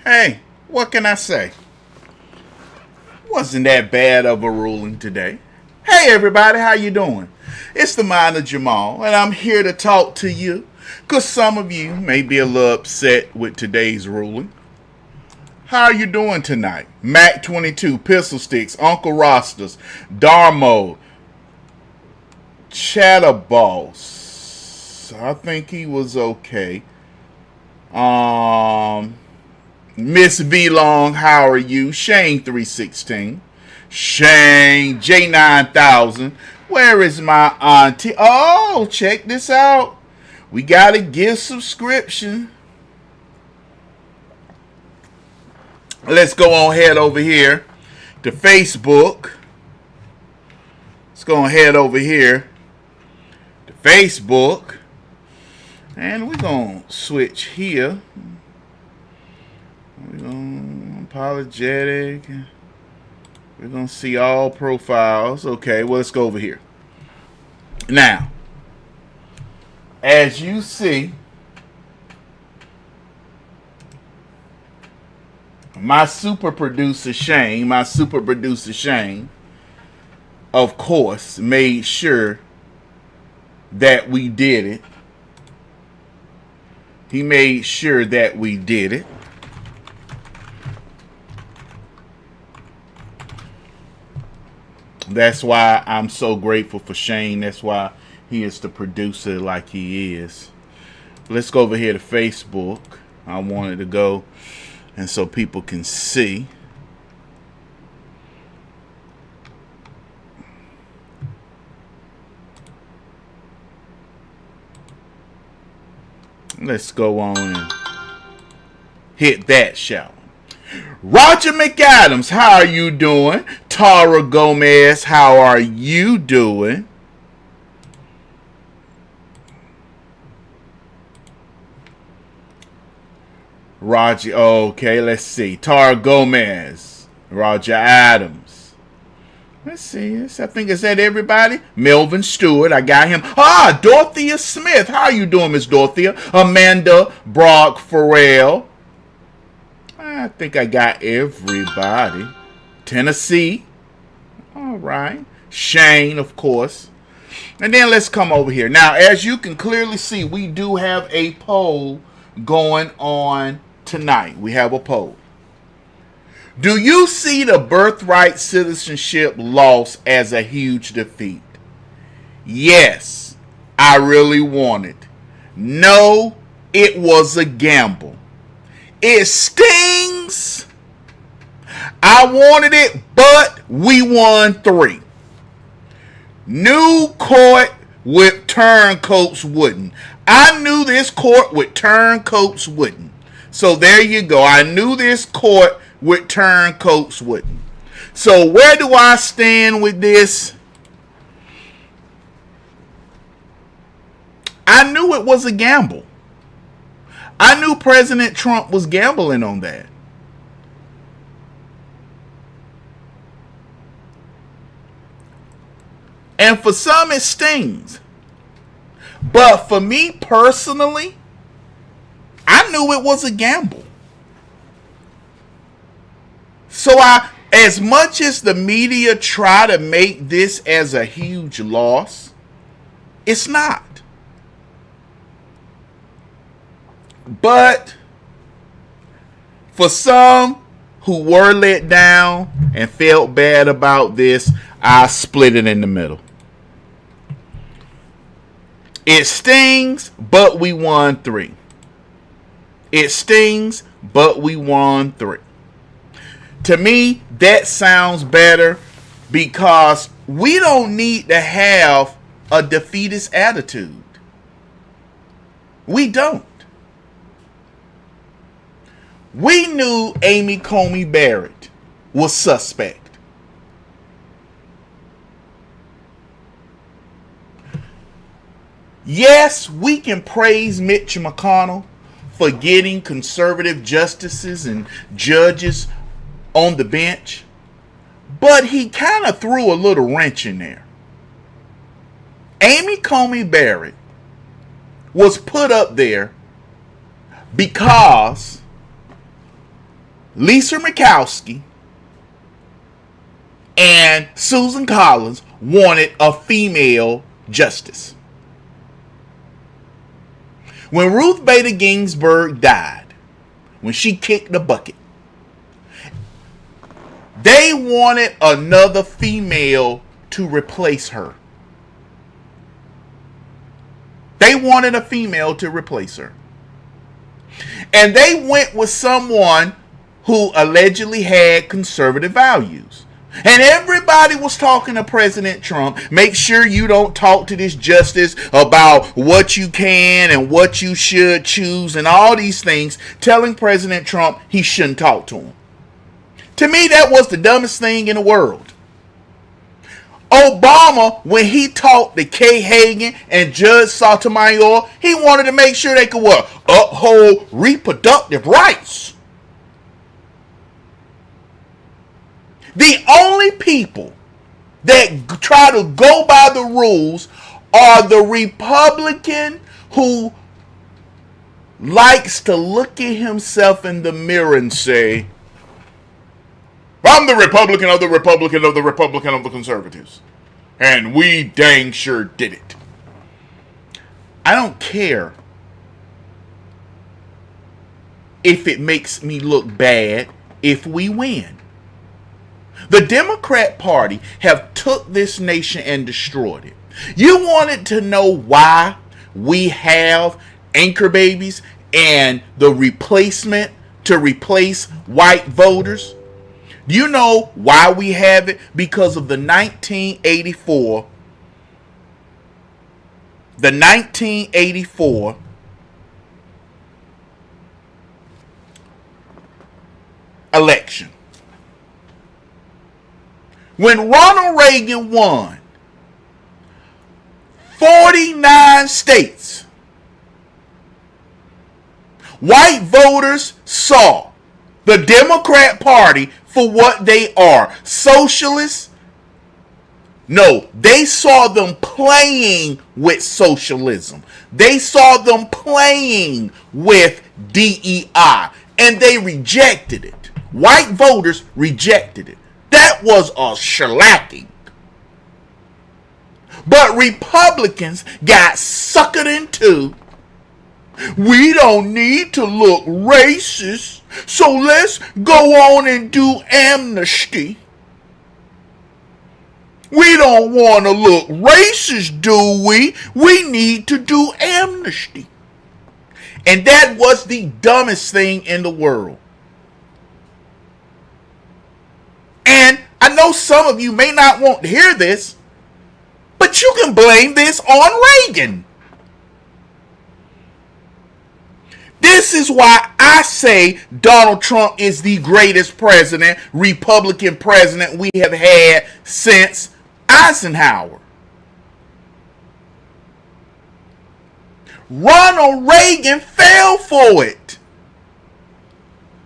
Hey, what can I say? Wasn't that bad of a ruling today. Hey everybody, how you doing? It's the mind of Jamal, and I'm here to talk to you, because some of you may be a little upset with today's ruling. How are you doing tonight? Mac 22, Pistol Sticks, Uncle Rostas, Darmo, Chatterboss. I think he was okay. Miss V Long, how are you? Shane 316. Shane J9000. Where is my auntie? Oh, check this out. We got a gift subscription. Let's go on head over here to Facebook. Let's go on head over here to Facebook. And we're going to switch here. We're going to apologetic. We're going to see all profiles. Okay, well, let's go over here. Now, as you see, my super producer Shane, of course, made sure that we did it. He made sure that we did it. That's why I'm so grateful for Shane. That's why he is the producer like he is. Let's go over here to Facebook. I wanted to go and so people can see. Let's go on and hit that shout. Roger McAdams, how are you doing? Tara Gomez, how are you doing? Roger, okay, let's see. Tara Gomez, Roger Adams. Let's see. I think is that everybody? Melvin Stewart, I got him. Dorothea Smith. How are you doing, Miss Dorothea? Amanda Brock Farrell. I think I got everybody. Tennessee. All right. Shane, of course. And then let's come over here. Now, as you can clearly see, we do have a poll going on tonight. We have a poll. Do you see the birthright citizenship loss as a huge defeat? Yes, I really want it. No, it was a gamble. It stings. I wanted it, but we won 3. New court with turncoats wouldn't. I knew this court with turncoats wouldn't. So there you go. I knew this court with turncoats wouldn't. So where do I stand with this? I knew it was a gamble. I knew President Trump was gambling on that. And for some it stings. But for me personally, I knew it was a gamble. So as much as the media try to make this as a huge loss, it's not. But for some who were let down and felt bad about this, I split it in the middle. It stings, but we won 3. It stings, but we won 3. To me, that sounds better because we don't need to have a defeatist attitude. We don't. We knew Amy Coney Barrett was suspect. Yes, we can praise Mitch McConnell for getting conservative justices and judges on the bench, but he kind of threw a little wrench in there. Amy Coney Barrett was put up there because Lisa Murkowski and Susan Collins wanted a female justice. When Ruth Bader Ginsburg died, when she kicked the bucket, they wanted another female to replace her. They wanted a female to replace her. And they went with someone who allegedly had conservative values. And everybody was talking to President Trump. Make sure you don't talk to this justice about what you can and what you should choose and all these things, telling President Trump he shouldn't talk to him. To me, that was the dumbest thing in the world. Obama, when he talked to Kay Hagan and Judge Sotomayor, he wanted to make sure they could what? Uphold reproductive rights. The only people that try to go by the rules are the Republican who likes to look at himself in the mirror and say, I'm the Republican of the Republican of the Republican of the Conservatives. And we dang sure did it. I don't care if it makes me look bad if we win. The Democrat Party have took this nation and destroyed it. You wanted to know why we have anchor babies and the replacement to replace white voters? Do you know why we have it? Because of the 1984 election. When Ronald Reagan won 49 states, white voters saw the Democrat Party for what they are. Socialists? No, they saw them playing with socialism. They saw them playing with DEI, and they rejected it. White voters rejected it. That was a shellacking. But Republicans got suckered into, we don't need to look racist, so let's go on and do amnesty. We don't want to look racist, do we? We need to do amnesty. And that was the dumbest thing in the world. And I know some of you may not want to hear this, but you can blame this on Reagan. This is why I say Donald Trump is the greatest president, Republican president we have had since Eisenhower. Ronald Reagan fell for it.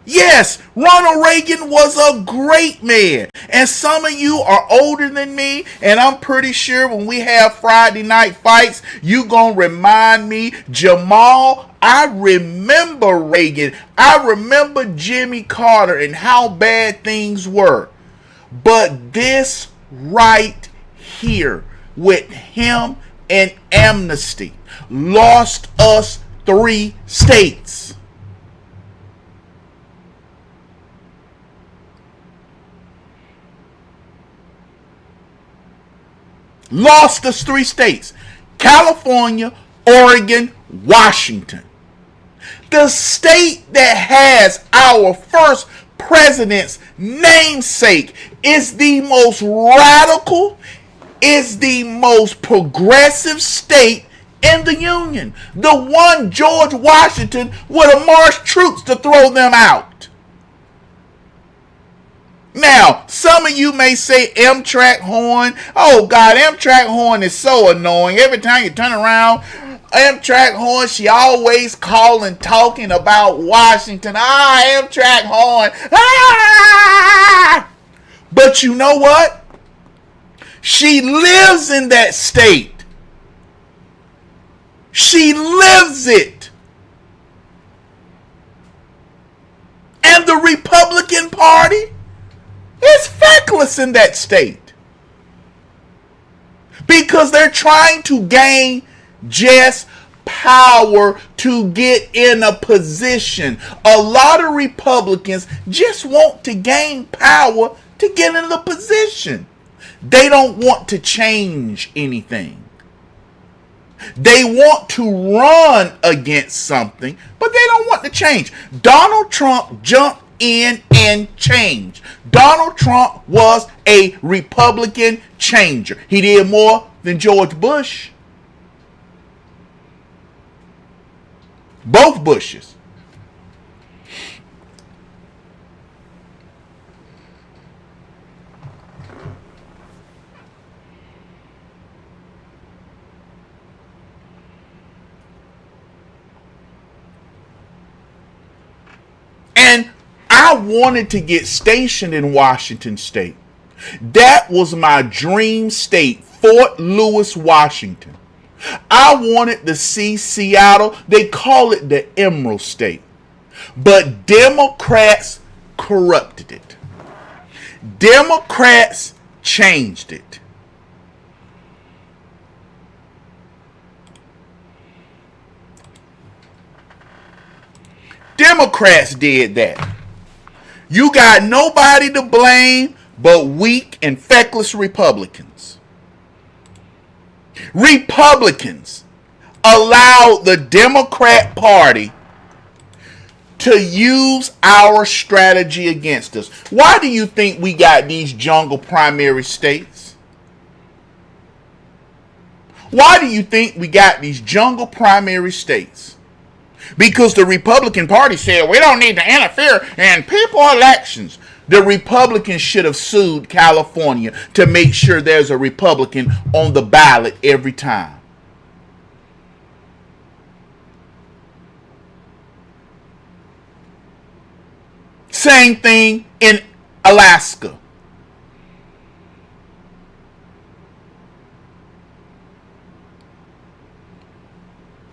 Yes, Ronald Reagan was a great man. And some of you are older than me, and I'm pretty sure when we have Friday night fights, you gonna remind me, Jamal, I remember Reagan. I remember Jimmy Carter and how bad things were. But this right here with him and amnesty lost us 3 states. Lost us 3 states. California, Oregon, Washington. The state that has our first president's namesake is the most radical, is the most progressive state in the Union. The one George Washington would have marched troops to throw them out. Now, some of you may say Amtrak horn. Oh God, Amtrak horn is so annoying. Every time you turn around, Amtrak horn, she always calling, talking about Washington. Amtrak horn. But you know what? She lives in that state. She lives it. And the The Republican Party is feckless in that state because they're trying to gain just power to get in a position. A lot of Republicans just want to gain power to get in a position. They don't want to change anything. They want to run against something, but they don't want to change. Donald Trump jumped in and changed. Donald Trump was a Republican changer. He did more than George Bush. Both Bushes. And I wanted to get stationed in Washington State. That was my dream state, Fort Lewis, Washington. I wanted to see Seattle. They call it the Emerald State. But Democrats corrupted it. Democrats changed it. Democrats did that. You got nobody to blame but weak and feckless Republicans. Republicans allowed the Democrat Party to use our strategy against us. Why do you think we got these jungle primary states? Why do you think we got these jungle primary states? Because the Republican Party said we don't need to interfere in people elections. The Republicans should have sued California to make sure there's a Republican on the ballot every time. Same thing in Alaska.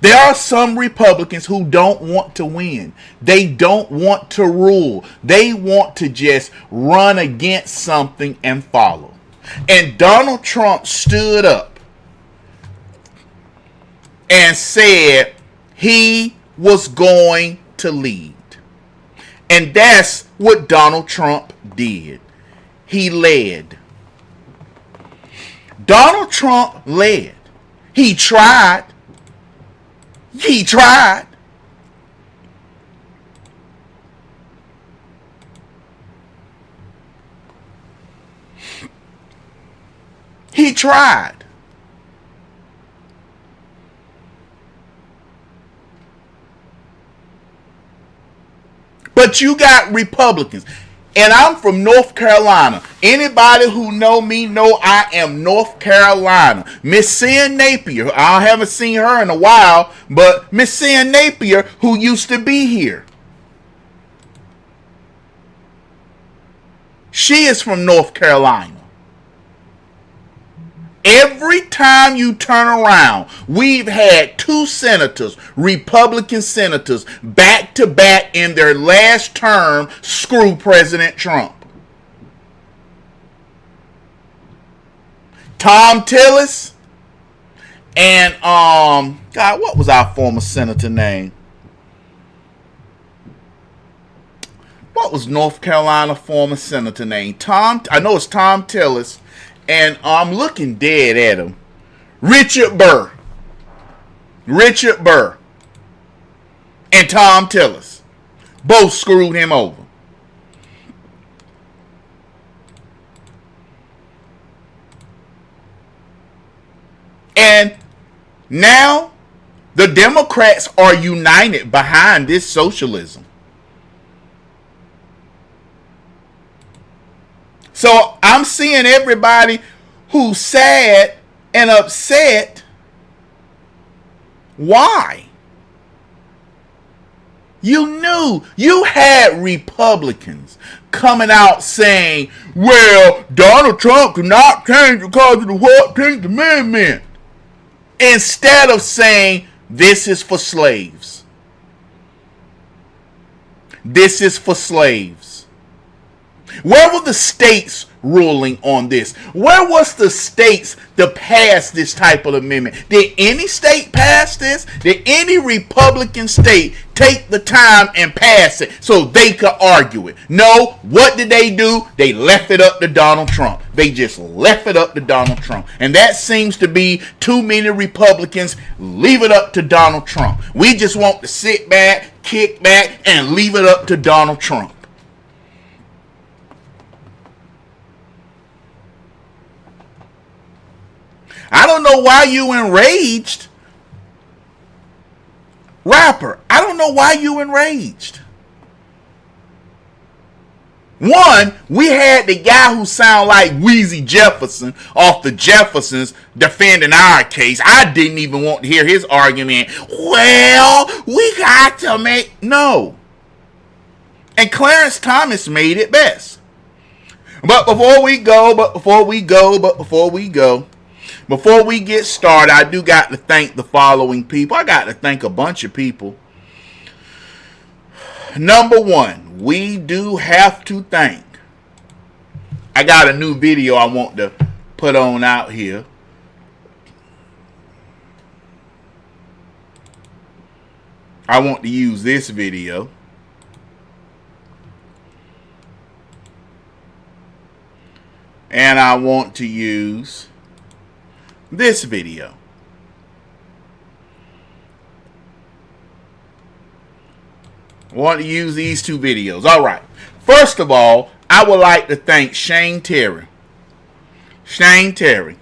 There are some Republicans who don't want to win. They don't want to rule. They want to just run against something and follow. And Donald Trump stood up and said he was going to lead. And that's what Donald Trump did. He led. Donald Trump led. He tried. He tried. He tried. But you got Republicans. And I'm from North Carolina. Anybody who know me know I am North Carolina. Miss Sin Napier, I haven't seen her in a while, but Miss Sin Napier, who used to be here, she is from North Carolina. Every time you turn around, we've had two senators, Republican senators, back to back in their last term, screw President Trump. Tom Tillis and, God, what was our former senator name? What was North Carolina former senator name? I know it's Tom Tillis. And I'm looking dead at him. Richard Burr. And Tom Tillis. Both screwed him over. And now the Democrats are united behind this socialism. So I'm seeing everybody who's sad and upset. Why? You knew. You had Republicans coming out saying, well, Donald Trump cannot change because of the 14th Amendment. Instead of saying, this is for slaves. this is for slaves? Where were the states ruling on this? Where was the states to pass this type of amendment? Did any state pass this? Did any Republican state take the time and pass it so they could argue it? No. What did they do? They left it up to Donald Trump. They just left it up to Donald Trump. And that seems to be too many Republicans. Leave it up to Donald Trump. We just want to sit back, kick back, and leave it up to Donald Trump. I don't know why you enraged. Rapper, I don't know why you enraged. One, we had the guy who sound like Wheezy Jefferson off the Jeffersons defending our case. I didn't even want to hear his argument. Well, we got to make... No. And Clarence Thomas made it best. Before we get started, I do got to thank the following people. I got to thank a bunch of people. Number one, we do have to thank. I got a new video I want to put on out here. I want to use this video. And I want to use this video. I want to use these two videos. All right. First of all, I would like to thank Shane Terry. Shane Terry.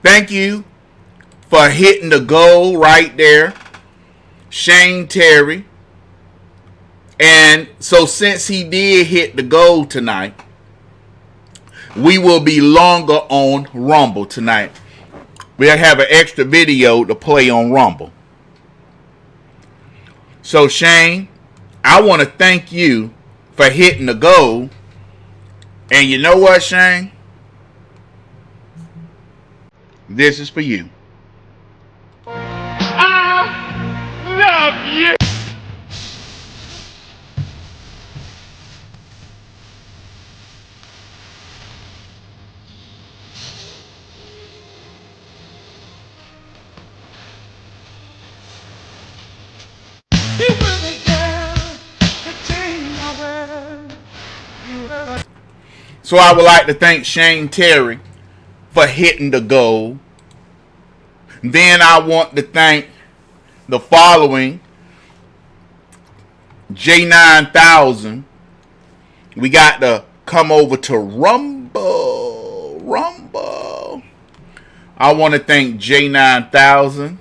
Thank you for hitting the goal right there. Shane Terry. And so since he did hit the goal tonight, we will be longer on Rumble tonight. We'll have an extra video to play on Rumble. So Shane, I want to thank you for hitting the goal. And you know what, Shane? This is for you. I love you. So I would like to thank Shane Terry for hitting the goal. Then I want to thank the following. J9000. We got to come over to Rumble. Rumble. I want to thank J9000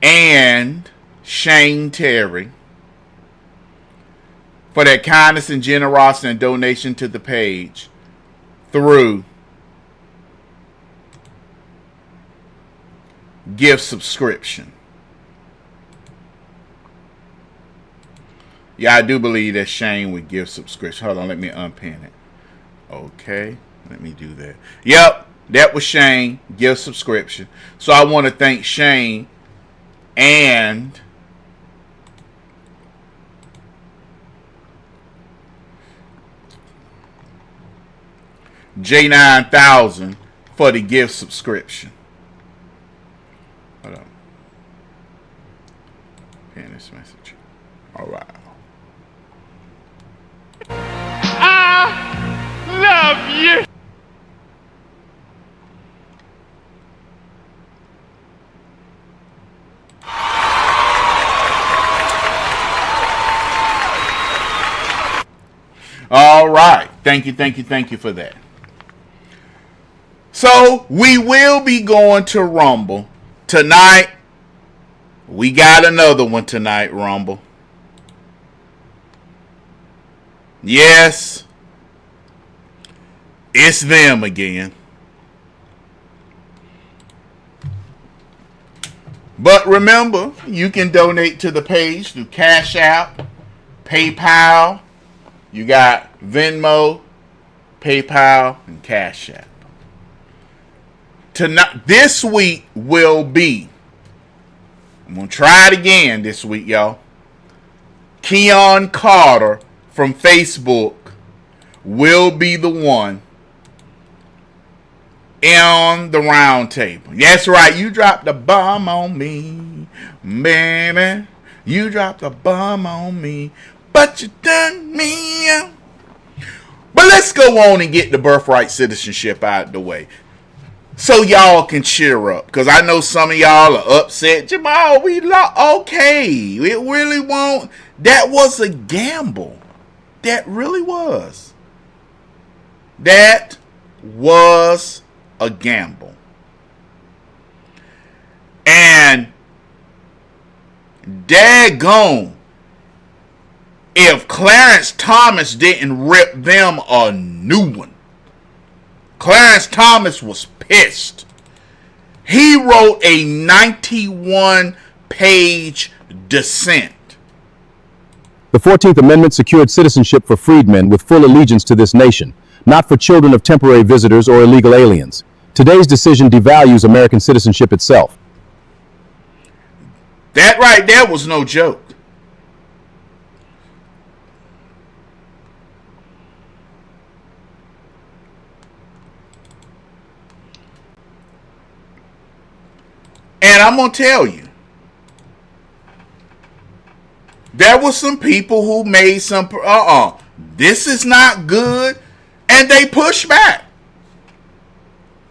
and Shane Terry for their kindness and generosity and donation to the page through gift subscription. Yeah, I do believe that Shane would give subscription. Hold on, let me unpin it. Okay, let me do that. Yep, that was Shane, gift subscription. So I want to thank Shane and J9000 for the gift subscription. Hold on. Pin this message. All right. I love you. All right. Thank you for that. So we will be going to Rumble tonight. We got another one tonight, Rumble. Yes, it's them again. But remember, you can donate to the page through Cash App, PayPal. You got Venmo, PayPal, and Cash App. Tonight, this week will be I'm going to try it again this week, y'all. Keon Carter from Facebook will be the one on the round table. That's right. You dropped a bomb on me, baby. You dropped a bomb on me, but you done me out. But let's go on and get the birthright citizenship out of the way, so y'all can cheer up. Because I know some of y'all are upset. Jamal, we lost. Okay, it really won't. That was a gamble. That really was. That was a gamble. And daggone, if Clarence Thomas didn't rip them a new one. Clarence Thomas was pissed. He wrote a 91-page dissent. The 14th Amendment secured citizenship for freedmen with full allegiance to this nation, not for children of temporary visitors or illegal aliens. Today's decision devalues American citizenship itself. That right there was no joke. And I'm going to tell you, there were some people who made some, this is not good, and they pushed back.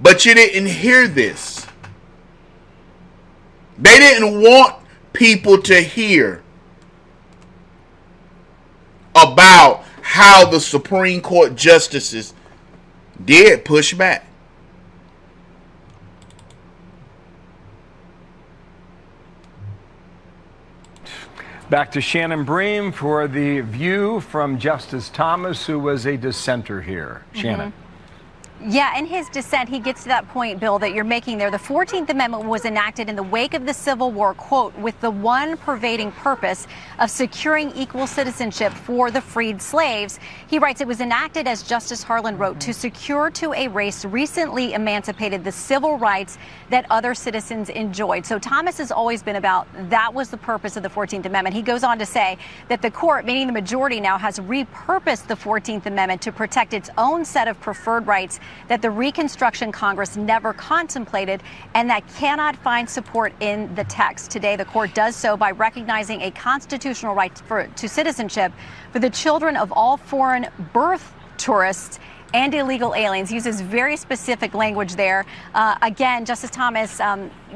But you didn't hear this. They didn't want people to hear about how the Supreme Court justices did push back. Back to Shannon Bream for the view from Justice Thomas, who was a dissenter here. Shannon. Yeah, in his dissent, he gets to that point, Bill, that you're making there. The 14th Amendment was enacted in the wake of the Civil War, quote, with the one pervading purpose of securing equal citizenship for the freed slaves. He writes, it was enacted, as Justice Harlan wrote, to secure to a race recently emancipated the civil rights that other citizens enjoyed. So Thomas has always been about that was the purpose of the 14th Amendment. He goes on to say that the court, meaning the majority now, has repurposed the 14th Amendment to protect its own set of preferred rights that the Reconstruction Congress never contemplated and that cannot find support in the text. Today, the court does so by recognizing a constitutional right to citizenship for the children of all foreign birth tourists and illegal aliens. Uses very specific language there. Again, Justice Thomas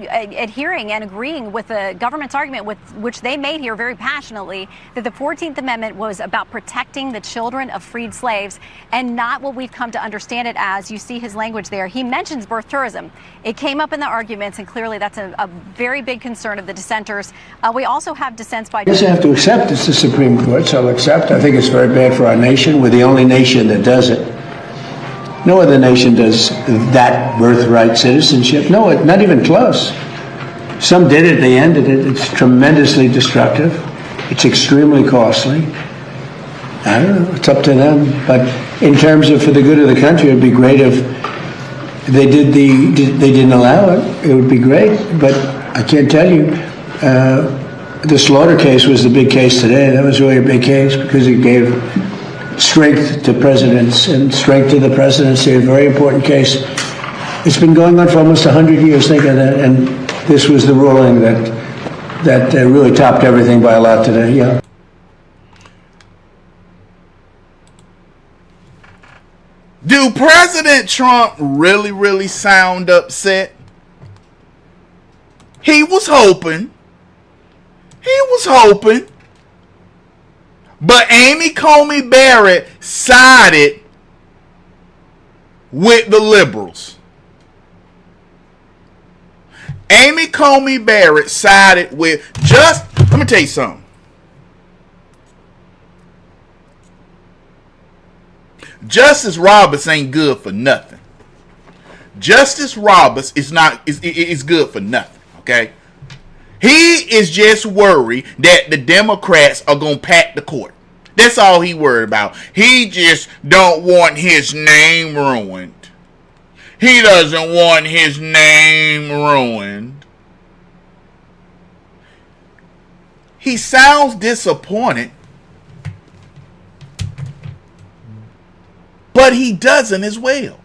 adhering and agreeing with the government's argument, with which they made here very passionately, that the 14th Amendment was about protecting the children of freed slaves and not what we've come to understand it as. You see his language there. He mentions birth tourism. It came up in the arguments, and clearly that's a very big concern of the dissenters. We also have dissents by... I guess I have to accept it's the Supreme Court, so I'll accept. I think it's very bad for our nation. We're the only nation that does it. No other nation does that birthright citizenship. No, not even close. Some did it, they ended it. It's tremendously destructive. It's extremely costly. I don't know, it's up to them. But in terms of for the good of the country, it'd be great if they didn't allow it. It would be great. But I can't tell you, the slaughter case was the big case today. That was really a big case because it gave strength to presidents and strength to the presidency, a very important case. It's been going on for almost 100 years, think of that, and this was the ruling that really topped everything by a lot today, yeah. Do President Trump really sound upset? He was hoping. But Amy Coney Barrett sided with the liberals. Amy Coney Barrett sided with let me tell you something. Justice Roberts ain't good for nothing. Justice Roberts is good for nothing, okay? He is just worried that the Democrats are going to pack the court. That's all he worried about. He just don't want his name ruined. He doesn't want his name ruined. he sounds disappointed, but he doesn't as well.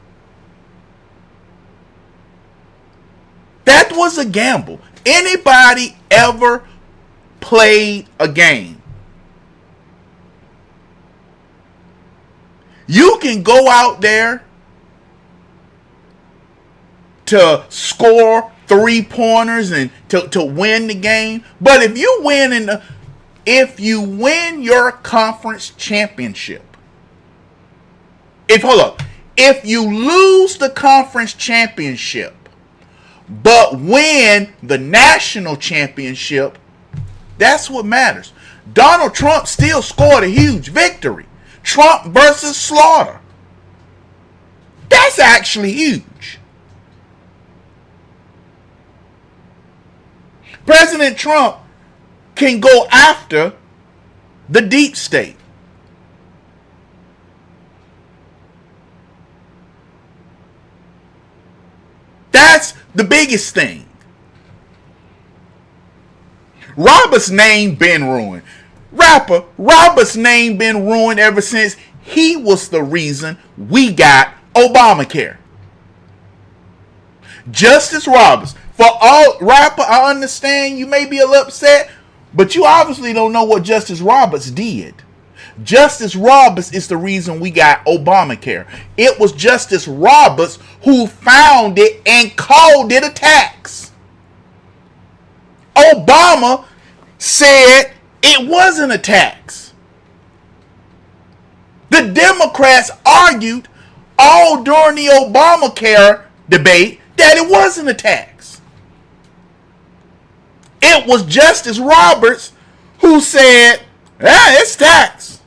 That was a gamble. Anybody ever played a game? You can go out there to score 3-pointers and to win the game, but if you win your conference championship, if you lose the conference championship but win the national championship, that's what matters. Donald Trump still scored a huge victory. Trump versus Slaughter. That's actually huge. President Trump can go after the deep state. That's the biggest thing. Robert's name been ruined. Rapper Robert's name been ruined ever since he was the reason we got Obamacare. Justice Roberts. For all rapper, I understand you may be a little upset, but you obviously don't know what Justice Roberts did. Justice Roberts is the reason we got Obamacare. It was Justice Roberts who found it and called it a tax. Obama said it wasn't a tax. The Democrats argued all during the Obamacare debate that it wasn't a tax. It was Justice Roberts who said, it's tax.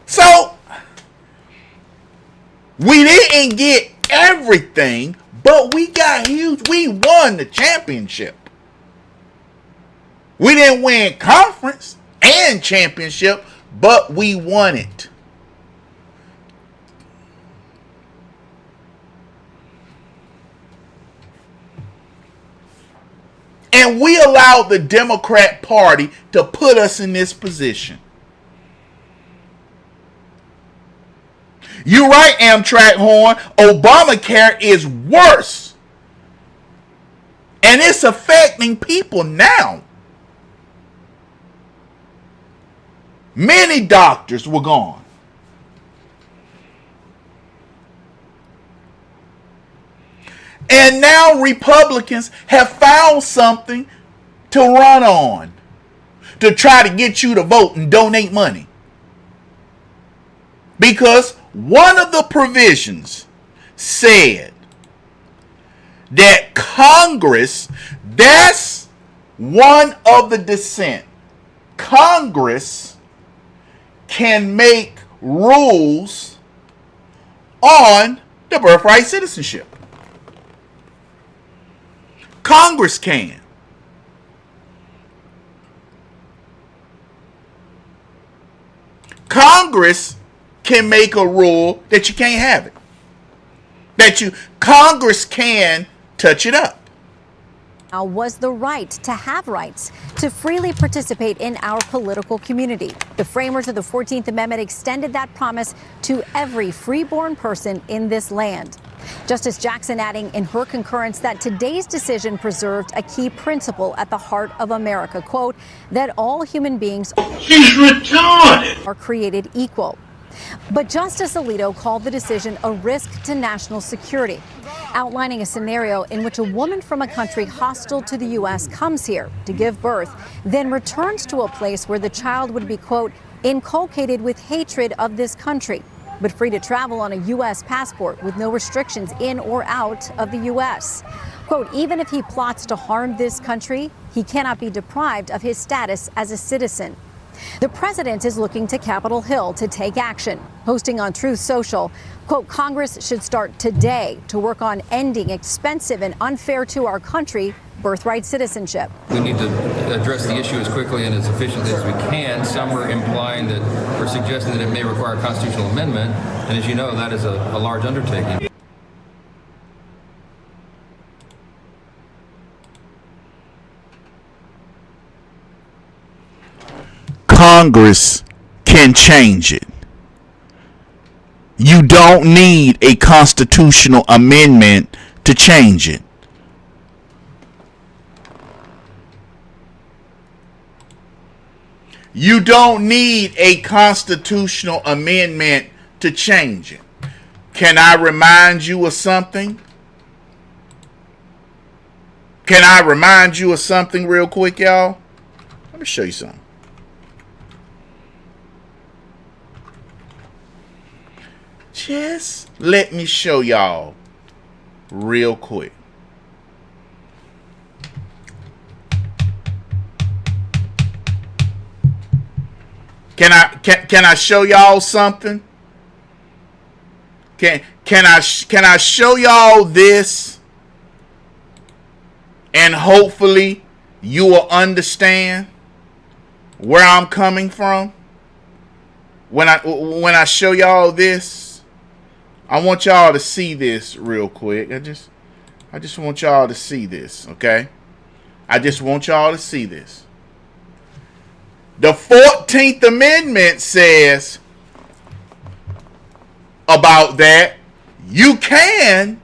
So, we didn't get everything, but we got huge. We won the championship. We didn't win conference and championship, but we won it. And we allowed the Democrat Party to put us in this position. You're right, Amtrak Horn. Obamacare is worse. And it's affecting people now. Many doctors were gone. And now Republicans have found something to run on to try to get you to vote and donate money. Because one of the provisions said that Congress, that's one of the dissent. Congress can make rules on the birthright citizenship. Congress can. Congress can make a rule that you can't have it. Congress can touch it up. Was the right to have rights to freely participate in our political community. The framers of the 14th Amendment extended that promise to every freeborn person in this land. Justice Jackson adding in her concurrence that today's decision preserved a key principle at the heart of America, quote, that all human beings are created equal. But Justice Alito called the decision a risk to national security, outlining a scenario in which a woman from a country hostile to the U.S. comes here to give birth, then returns to a place where the child would be, quote, inculcated with hatred of this country, but free to travel on a U.S. passport with no restrictions in or out of the U.S. Quote, even if he plots to harm this country, he cannot be deprived of his status as a citizen. The president is looking to Capitol Hill to take action, posting on Truth Social, quote, Congress should start today to work on ending expensive and unfair to our country birthright citizenship. We need to address the issue as quickly and as efficiently as we can. Some are implying that, or suggesting that it may require a constitutional amendment, and as you know, that is a large undertaking. Congress can change it. You don't need a constitutional amendment to change it. You don't need a constitutional amendment to change it. Can I remind you of something? Can I remind you of something real quick, y'all? Let me show you something. Just let me show y'all real quick. Can I show y'all something? Can I show y'all this? And hopefully you will understand where I'm coming from. When I show y'all this, I want y'all to see this real quick. I just want y'all to see this, okay? I just want y'all to see this. The 14th Amendment says about that you can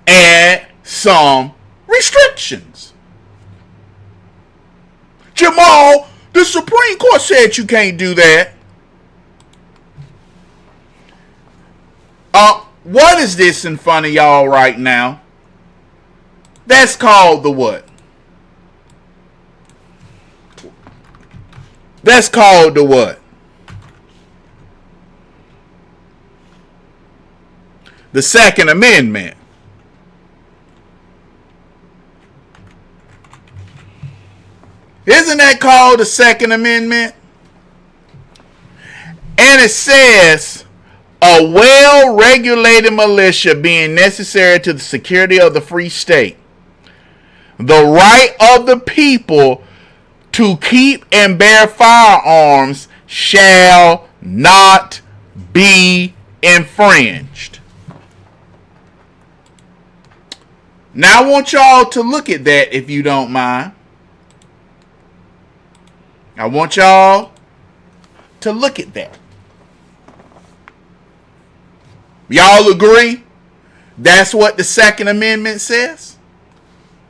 add some restrictions. Jamal, the Supreme Court said you can't do that. What is this in front of y'all right now? That's called the what? That's called the what? The Second Amendment. Isn't that called the Second Amendment? And it says, a well-regulated militia being necessary to the security of the free state. The right of the people to keep and bear firearms shall not be infringed. Now I want y'all to look at that if you don't mind. I want y'all to look at that. Y'all agree? That's what the Second Amendment says?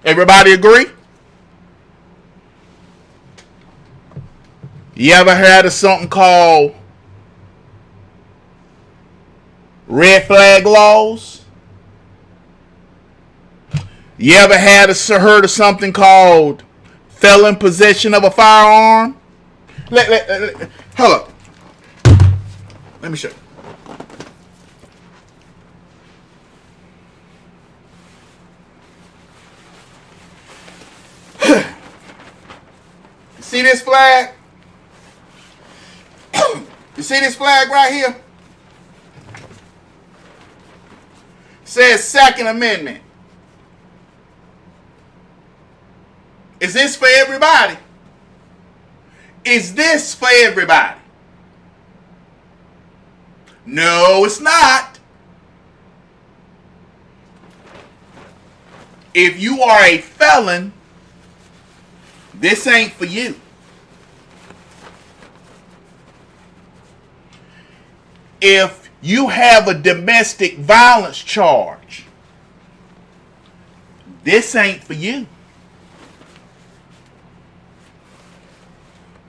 Everybody agree? You ever heard of something called red flag laws? You ever heard of something called felon possession of a firearm? Hold up. Let me show you. See this flag? You see this flag right here? It says Second Amendment. Is this for everybody? Is this for everybody? No, it's not. If you are a felon, this ain't for you. If you have a domestic violence charge, this ain't for you.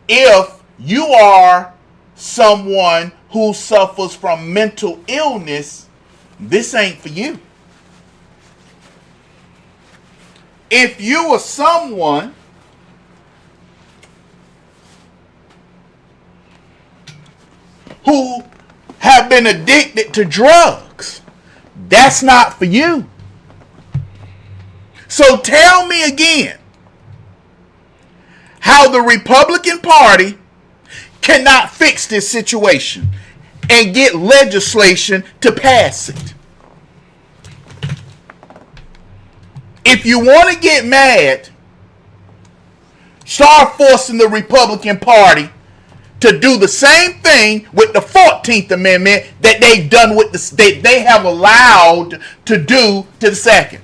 If you are someone who suffers from mental illness, this ain't for you. If you are someone who have been addicted to drugs, that's not for you. So tell me again how the Republican Party cannot fix this situation and get legislation to pass it. If you want to get mad, start forcing the Republican Party to do the same thing with the 14th Amendment that they've done with they have allowed to do to the second.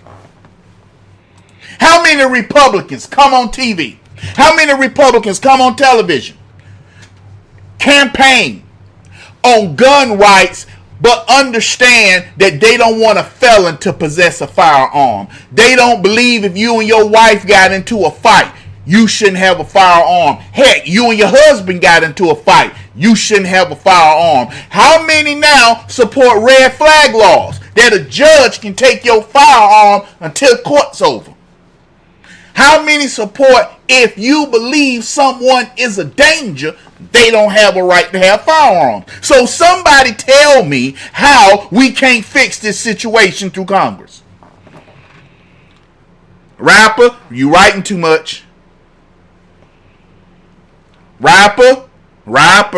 How many Republicans come on TV How many Republicans come on television, campaign on gun rights, but understand that they don't want a felon to possess a firearm? They don't believe if you and your wife got into a fight, you shouldn't have a firearm. Heck, you and your husband got into a fight, you shouldn't have a firearm. How many now support red flag laws that a judge can take your firearm until court's over? How many support if you believe someone is a danger, they don't have a right to have firearms? So somebody tell me how we can't fix this situation through Congress. Rapper, you writing too much. Rapper,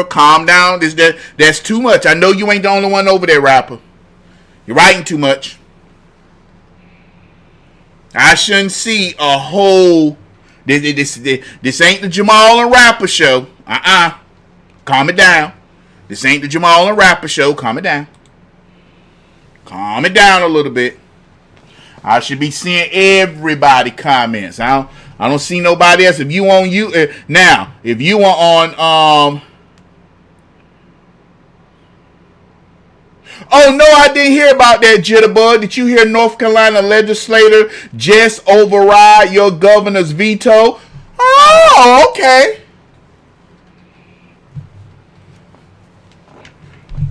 calm down. That's too much. I know you ain't the only one over there, rapper. You're writing too much. I shouldn't see a whole. This ain't the Jamal and Rapper show. Calm it down. This ain't the Jamal and Rapper show. Calm it down. Calm it down a little bit. I should be seeing everybody comments. I don't see nobody else. If you on you now, if you are on Oh no, I didn't hear about that, Jitterbug. Did you hear North Carolina legislator just override your governor's veto? Oh, okay.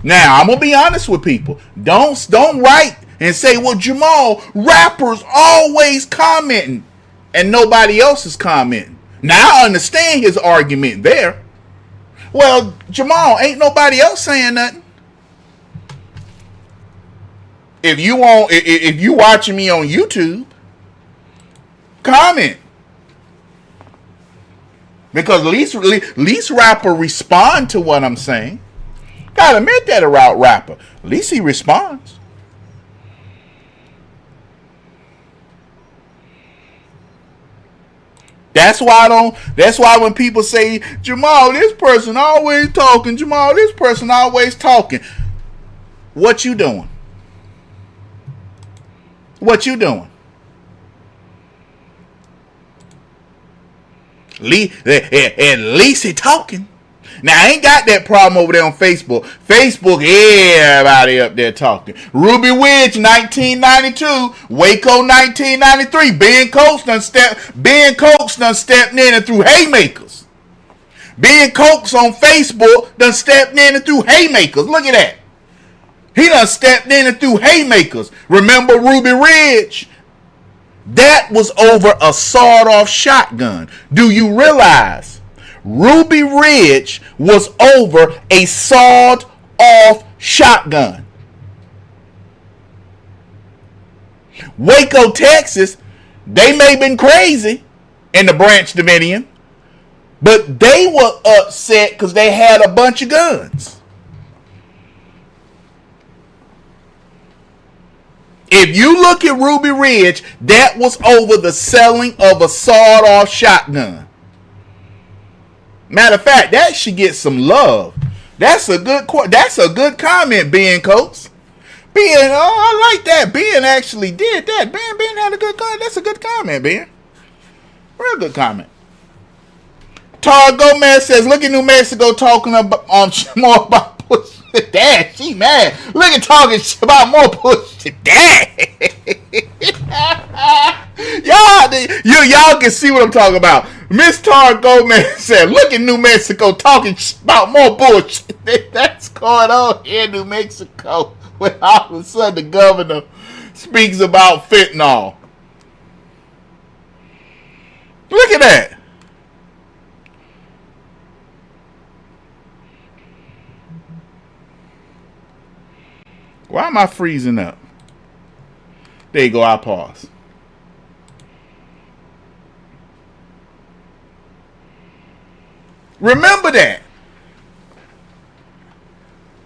Now, I'm going to be honest with people. Don't write and say, well, Jamal, rappers always commenting and nobody else is commenting. Now, I understand his argument there. Well, Jamal, ain't nobody else saying nothing. If you watching me on YouTube, comment. Because at least rapper respond to what I'm saying. Gotta admit that about rapper. At least he responds. That's why when people say, Jamal, this person always talking, Jamal, this person always talking. What you doing? What you doing? At least he talking. Now, I ain't got that problem over there on Facebook. Facebook, everybody up there talking. Ruby Widge, 1992. Waco, 1993. Ben Cokes done stepped in and threw haymakers. Ben Cokes on Facebook done stepped in and threw haymakers. Look at that. He done stepped in and threw haymakers. Remember Ruby Ridge? That was over a sawed-off shotgun. Do you realize Ruby Ridge was over a sawed-off shotgun? Waco, Texas, they may have been crazy in the Branch Davidian, but they were upset because they had a bunch of guns. If you look at Ruby Ridge, that was over the selling of a sawed-off shotgun. Matter of fact, that should get some love. That's a good comment, Ben Coates. I like that. Ben actually did that. Ben had a good comment. That's a good comment, Ben. Real good comment. Tar Gomez says, look at New Mexico talking more about push. Dad, she mad. Look at talking about more push. Dad. Y'all can see what I'm talking about. Miss Tar Gomez said, look at New Mexico talking about more bullshit. That's going on here in New Mexico when all of a sudden the governor speaks about fentanyl. Look at that. Why am I freezing up? There you go, I pause. Remember that.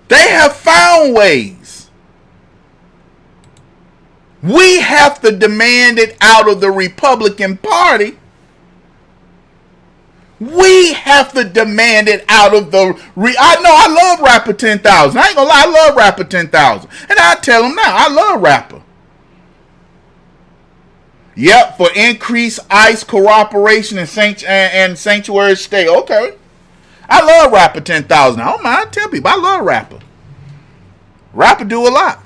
They have found ways. We have to demand it out of the Republican Party. We have to demand it out of the... I love Rapper 10,000. I ain't gonna lie, I love Rapper 10,000. And I tell him now, I love Rapper. Yep, for increased ICE cooperation and sanctuary state. Okay. I love Rapper 10,000. I don't mind. Tell people I love Rapper. Rapper do a lot.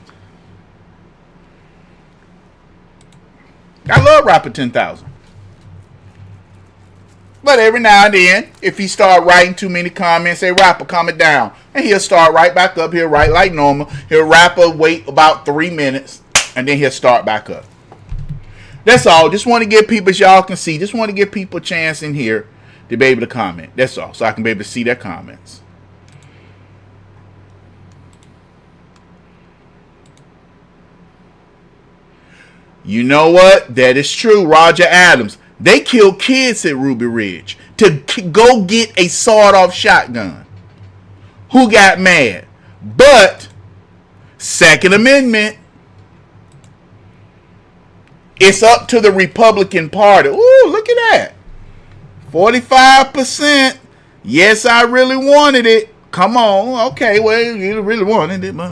I love Rapper 10,000. But every now and then, if he start writing too many comments, say, Rapper, calm it down. And he'll start right back up. He'll write like normal. He'll Rapper wait about 3 minutes, and then he'll start back up. That's all. Just want to give people, as y'all can see, just want to give people a chance in here to be able to comment. That's all. So I can be able to see their comments. You know what? That is true. Roger Adams. They killed kids at Ruby Ridge to go get a sawed-off shotgun. Who got mad? But Second Amendment, it's up to the Republican Party. Ooh, look at that. 45%. Yes, I really wanted it. Come on. Okay, well, you really wanted it, but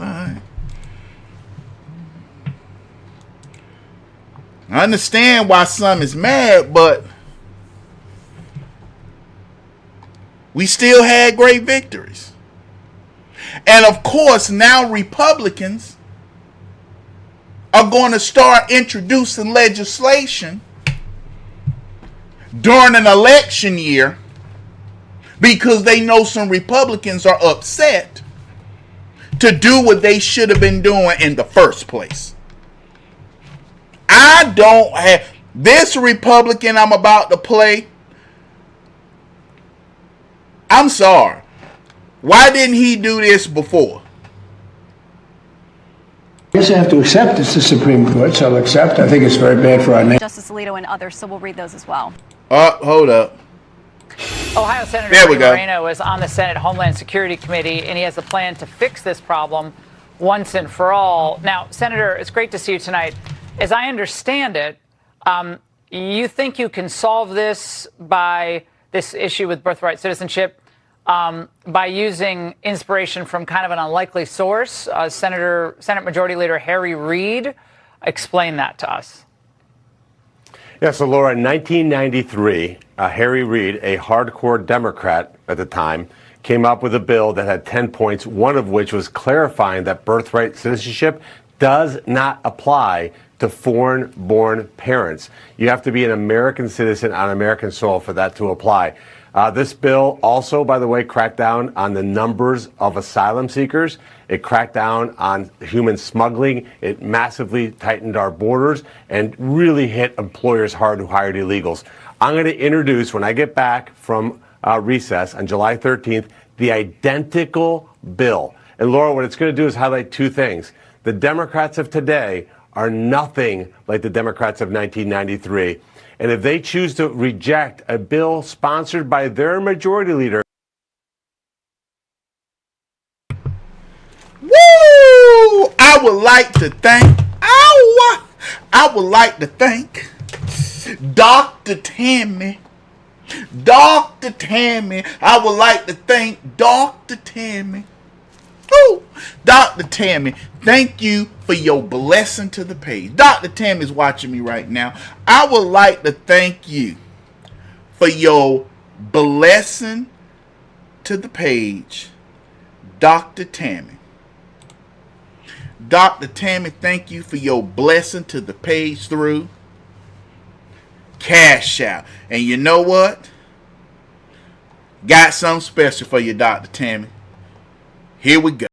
I understand why some is mad, but we still had great victories. And of course, now Republicans are going to start introducing legislation during an election year because they know some Republicans are upset to do what they should have been doing in the first place. I don't have this Republican I'm about to play. I'm sorry. Why didn't he do this before? I guess I have to accept it's the Supreme Court, so I'll accept. I think it's very bad for our nation. Justice Alito and others, so we'll read those as well. Hold up. Ohio Senator There we Bernie go. Moreno is on the Senate Homeland Security Committee, and he has a plan to fix this problem once and for all. Now, Senator, it's great to see you tonight. As I understand it, you think you can solve this by this issue with birthright citizenship by using inspiration from kind of an unlikely source. Senate Majority Leader Harry Reid, explain that to us. Yeah, so Laura, in 1993, Harry Reid, a hardcore Democrat at the time, came up with a bill that had 10 points, one of which was clarifying that birthright citizenship does not apply to foreign-born parents. You have to be an American citizen on American soil for that to apply. This bill also, by the way, cracked down on the numbers of asylum seekers. It cracked down on human smuggling. It massively tightened our borders and really hit employers hard who hired illegals. I'm going to introduce, when I get back from recess on July 13th, the identical bill. And Laura, what it's going to do is highlight two things. The Democrats of today are nothing like the Democrats of 1993. And if they choose to reject a bill sponsored by their majority leader. Woo! I would like to thank Dr. Tammy. Dr. Tammy. I would like to thank Dr. Tammy. Ooh, Dr. Tammy, thank you for your blessing to the page. Dr. Tammy's watching me right now. I would like to thank you for your blessing to the page, Dr. Tammy. Dr. Tammy, thank you for your blessing to the page through Cash Out. And you know what? Got something special for you, Dr. Tammy. Here we go.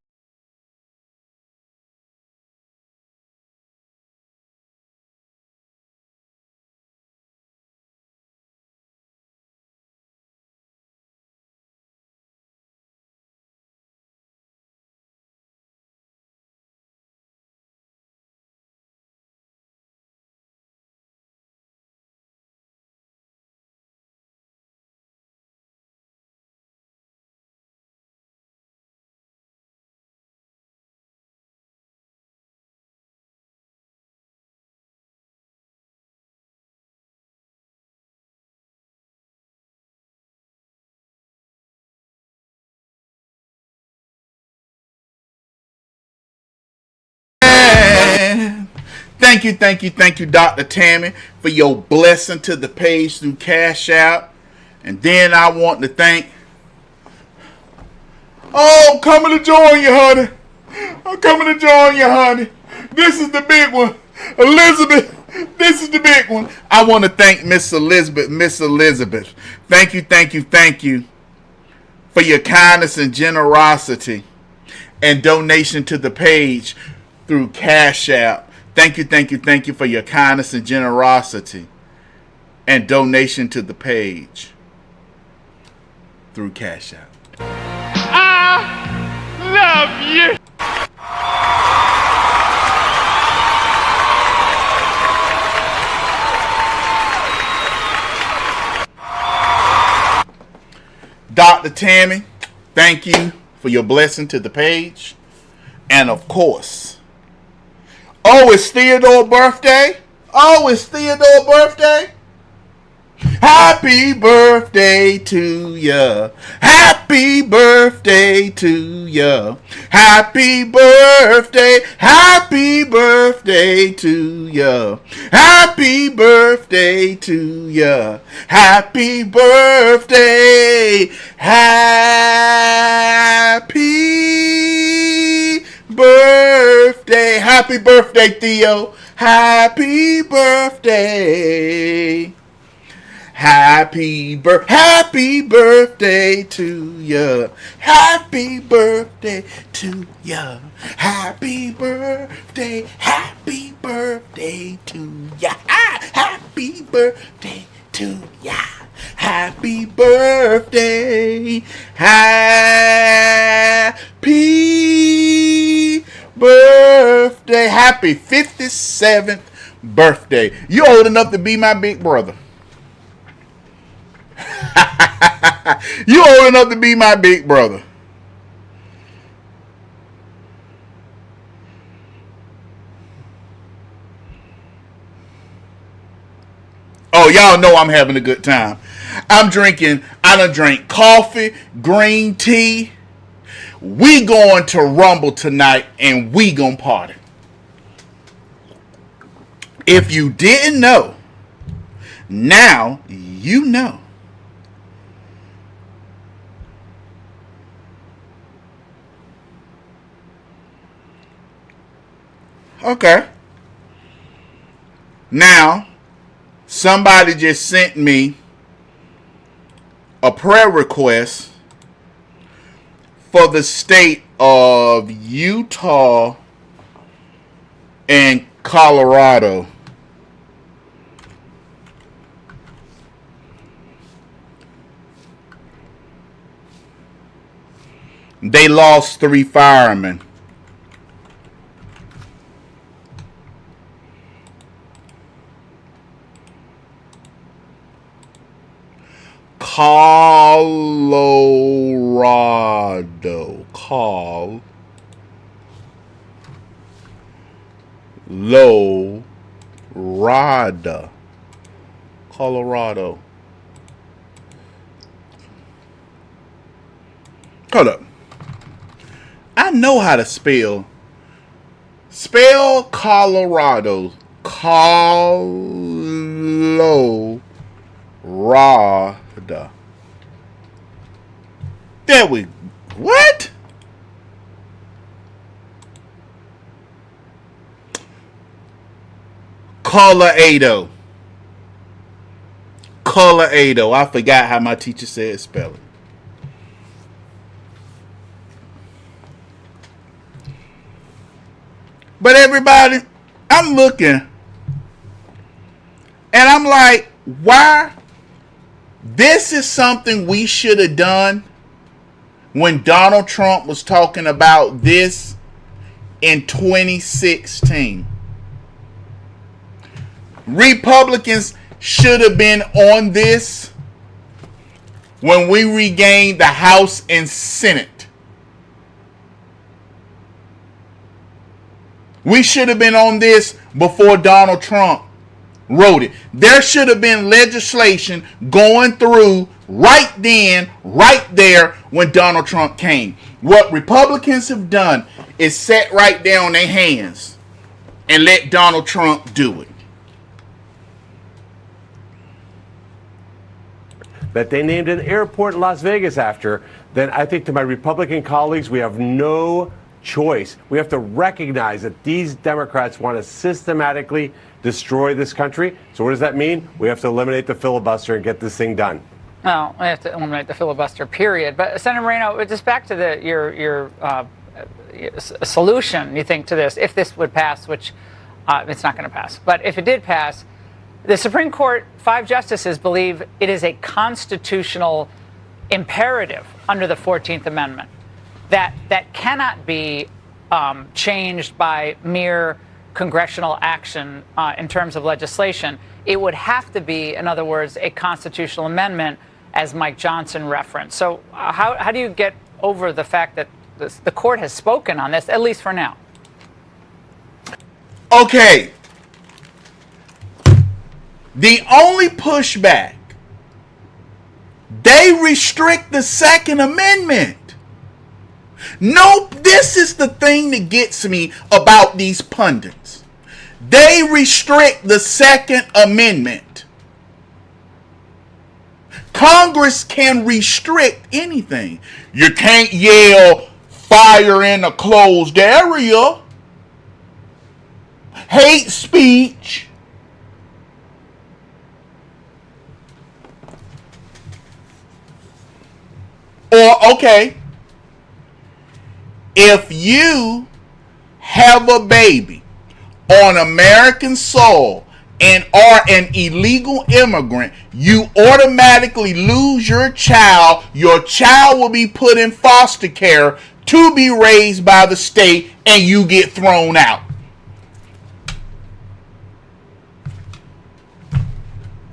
Thank you, Dr. Tammy, for your blessing to the page through Cash App. And then I want to thank... Oh, I'm coming to join you, honey. I'm coming to join you, honey. This is the big one. Elizabeth, this is the big one. I want to thank Miss Elizabeth. Thank you for your kindness and generosity and donation to the page through Cash App. Thank you for your kindness and generosity and donation to the page through Cash App. I love you. Dr. Tammy, thank you for your blessing to the page. And of course, it's Theodore's birthday. Happy birthday to ya. Happy birthday to ya. Happy birthday. Happy birthday to ya. Happy birthday to ya. Happy birthday. Happy birthday. Happy birthday, Theo. Happy birthday. Happy birthday to ya. Happy birthday to ya. Happy birthday. Happy birthday to ya. Happy birthday to ya. Happy birthday. Happy birthday. Happy 57th birthday. You old enough to be my big brother. You old enough to be my big brother. Oh, y'all know I'm having a good time. I done drank coffee, green tea. We going to Rumble tonight and we gonna party. If you didn't know, now you know. Okay. Now, somebody just sent me a prayer request for the state of Utah and Colorado. They lost 3 firemen. Colorado. Colorado. Hold up. I know how to spell Colorado. Colorado. There we... What? Colorado. I forgot how my teacher said spell it. But everybody, I'm looking. And I'm like, why? This is something we should have done when Donald Trump was talking about this in 2016. Republicans should have been on this when we regained the House and Senate. We should have been on this before Donald Trump wrote it. There should have been legislation going through right then, right there when Donald Trump came. What Republicans have done is sat right there on their hands and let Donald Trump do it. That they named an airport in Las Vegas after, then I think to my Republican colleagues, we have no choice. We have to recognize that these Democrats want to systematically destroy this country. So what does that mean? We have to eliminate the filibuster and get this thing done. Well, we have to eliminate the filibuster, period. But Senator Moreno, just back to your solution, you think, to this, if this would pass, which it's not going to pass. But if it did pass, the Supreme Court, 5 justices believe it is a constitutional imperative under the 14th Amendment that cannot be changed by mere congressional action in terms of legislation. It would have to be, in other words, a constitutional amendment, as Mike Johnson referenced. So how do you get over the fact that the court has spoken on this, at least for now? Okay. The only pushback, they restrict the Second Amendment. No, this is the thing that gets me about these pundits. They restrict the Second Amendment. Congress can restrict anything. You can't yell fire in a closed area. Hate speech. Or, okay, if you have a baby on American soil and are an illegal immigrant, you automatically lose your child. Your child will be put in foster care to be raised by the state, and you get thrown out.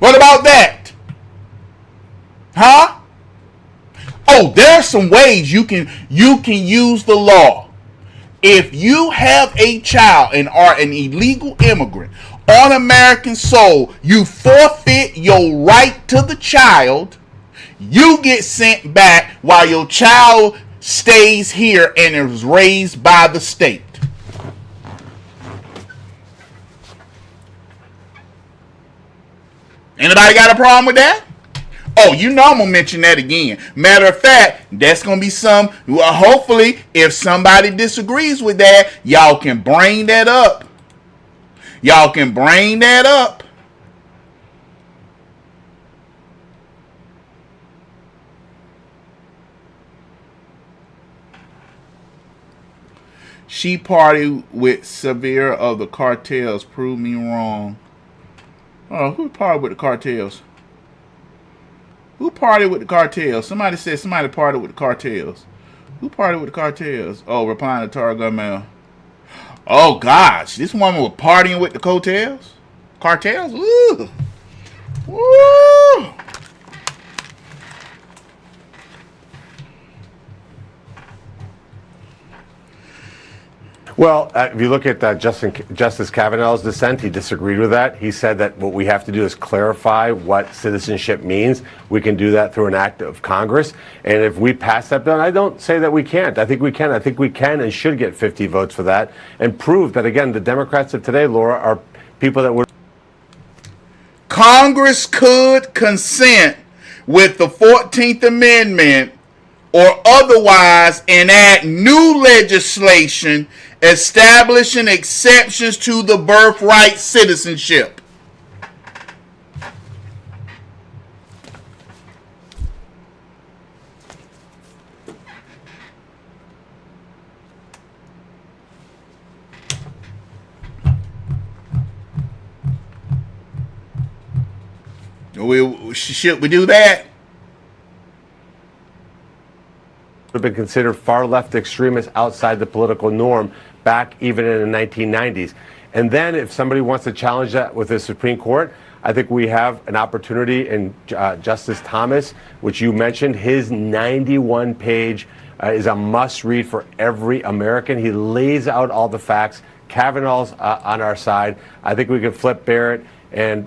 What about that? Huh? Oh, there are some ways you can use the law. If you have a child and are an illegal immigrant on American soil, you forfeit your right to the child. You get sent back while your child stays here and is raised by the state. Anybody got a problem with that? Oh, you know I'm going to mention that again. Matter of fact, that's going to be hopefully, if somebody disagrees with that, y'all can bring that up. Y'all can bring that up. She partied with severe of the cartels. Prove me wrong. Oh, who partied with the cartels? Who partied with the cartels? Somebody said somebody partied with the cartels. Who partied with the cartels? Oh, replying to Targa Mail. Oh, gosh. This woman was partying with the cartels? Cartels? Ooh. Woo. Well, if you look at Justice Kavanaugh's dissent, he disagreed with that. He said that what we have to do is clarify what citizenship means. We can do that through an act of Congress. And if we pass that bill, and I don't say that we can't. I think we can. I think we can and should get 50 votes for that and prove that, again, the Democrats of today, Laura, are people that would. Congress could consent with the 14th Amendment or otherwise enact new legislation establishing exceptions to the birthright citizenship. Should we do that? Have been considered far left extremists outside the political norm back even in the 1990s. And then if somebody wants to challenge that with the Supreme Court, I think we have an opportunity in Justice Thomas, which you mentioned. His 91-page is a must-read for every American. He lays out all the facts. Kavanaugh's on our side. I think we can flip Barrett and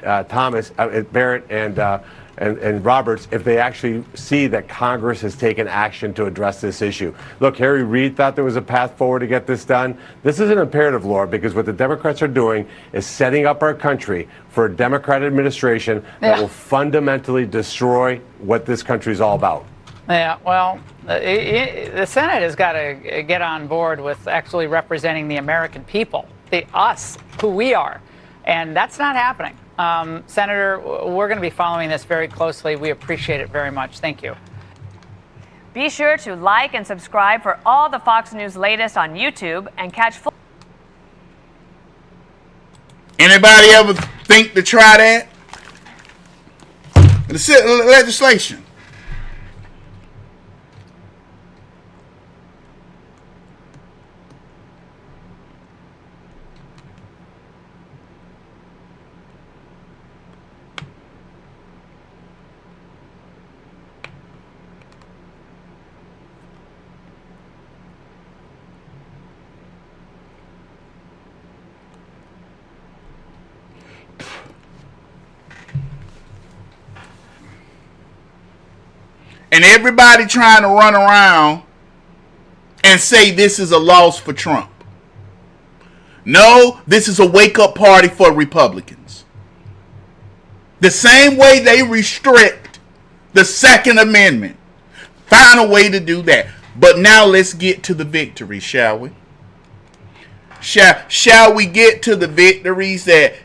and Roberts if they actually see that Congress has taken action to address this issue. Look, Harry Reid thought there was a path forward to get this done. This is an imperative, Laura, because what the Democrats are doing is setting up our country for a Democrat administration that will fundamentally destroy what this country is all about. Yeah, well, the Senate has got to get on board with actually representing the American people, us, who we are. And that's not happening. Senator, we're going to be following this very closely. We appreciate it very much. Thank you. Be sure to like and subscribe for all the Fox News latest on YouTube and catch full. Anybody ever think to try that? The legislation. And everybody trying to run around and say this is a loss for Trump. No, this is a wake-up party for Republicans. The same way they restrict the Second Amendment. Find a way to do that. But now let's get to the victory, shall we? Shall we get to the victories that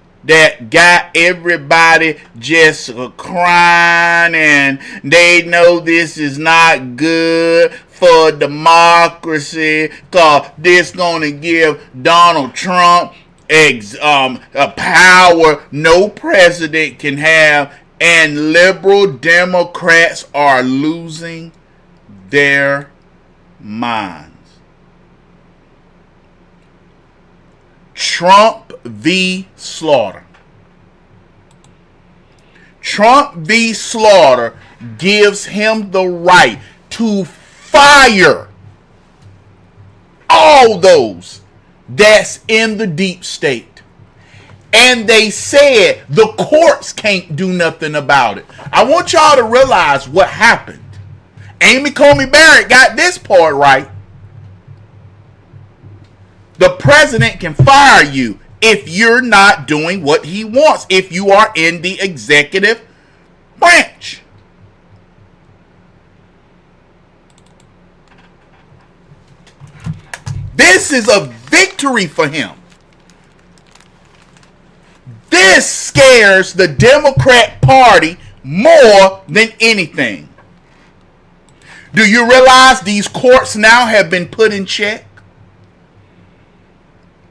got everybody just crying, and they know this is not good for democracy, because this going to give Donald Trump a power no president can have, and liberal Democrats are losing their minds. Trump v. Slaughter. Trump v. Slaughter gives him the right to fire all those that's in the deep state. And they said the courts can't do nothing about it. I want y'all to realize what happened. Amy Coney Barrett got this part right. The president can fire you if you're not doing what he wants, if you are in the executive branch. This is a victory for him. This scares the Democrat Party more than anything. Do you realize these courts now have been put in check?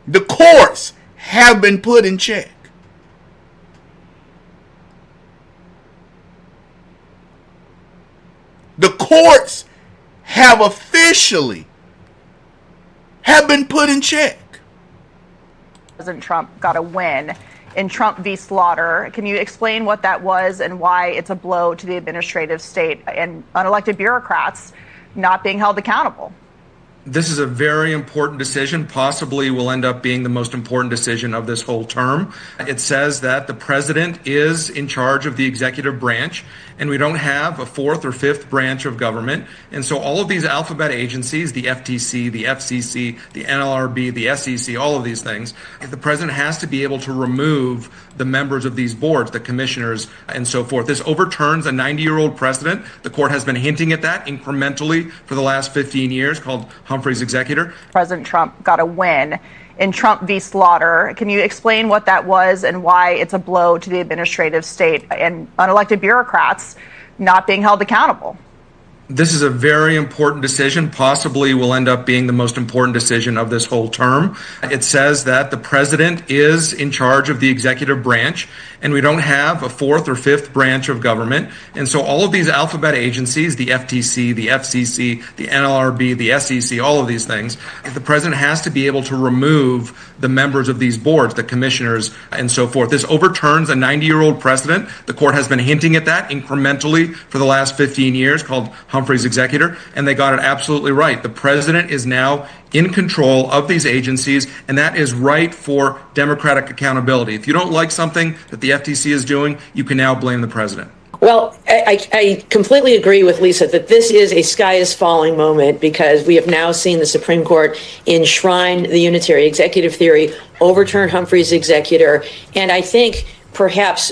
The courts have been put in check. The courts have officially been put in check. President Trump got a win in Trump v. Slaughter. Can you explain what that was and why it's a blow to the administrative state and unelected bureaucrats not being held accountable? This is a very important decision, possibly will end up being the most important decision of this whole term. It says that the president is in charge of the executive branch, and we don't have a fourth or fifth branch of government. And so all of these alphabet agencies, the FTC, the FCC, the NLRB, the SEC, all of these things, the president has to be able to remove the members of these boards, the commissioners, and so forth. This overturns a 90-year-old precedent. The court has been hinting at that incrementally for the last 15 years, called Humphrey's executor. President Trump got a win in Trump v. Slaughter. Can you explain what that was and why it's a blow to the administrative state and unelected bureaucrats not being held accountable? This is a very important decision, possibly will end up being the most important decision of this whole term. It says that the president is in charge of the executive branch, and we don't have a fourth or fifth branch of government. And so all of these alphabet agencies, the FTC, the FCC, the NLRB, the SEC, all of these things, the president has to be able to remove the members of these boards, the commissioners, and so forth. This overturns a 90-year-old precedent. The court has been hinting at that incrementally for the last 15 years, called Humphrey's executor, and they got it absolutely right. The president is now in control of these agencies, and that is right for democratic accountability. If you don't like something that the FTC is doing, you can now blame the president. Well, I completely agree with Lisa that this is a sky is falling moment, because we have now seen the Supreme Court enshrine the unitary executive theory, overturn Humphrey's executor, and I think perhaps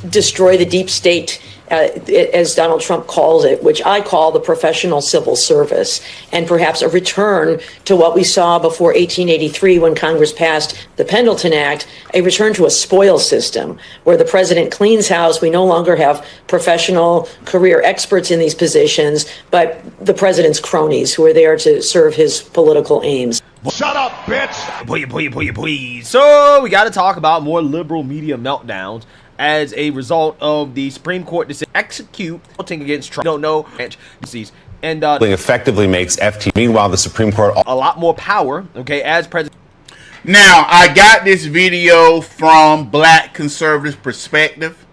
destroy the deep state, as Donald Trump calls it, which I call the professional civil service, and perhaps a return to what we saw before 1883 when Congress passed the Pendleton Act, a return to a spoil system where the president cleans house. We no longer have professional career experts in these positions, but the president's cronies who are there to serve his political aims. Shut up, bitch! Please. So we got to talk about more liberal media meltdowns as a result of the Supreme Court decision execute against Trump. Don't know, and effectively makes FT. Meanwhile, the Supreme Court a lot more power. Okay, as president. Now I got this video from Black Conservative Perspective,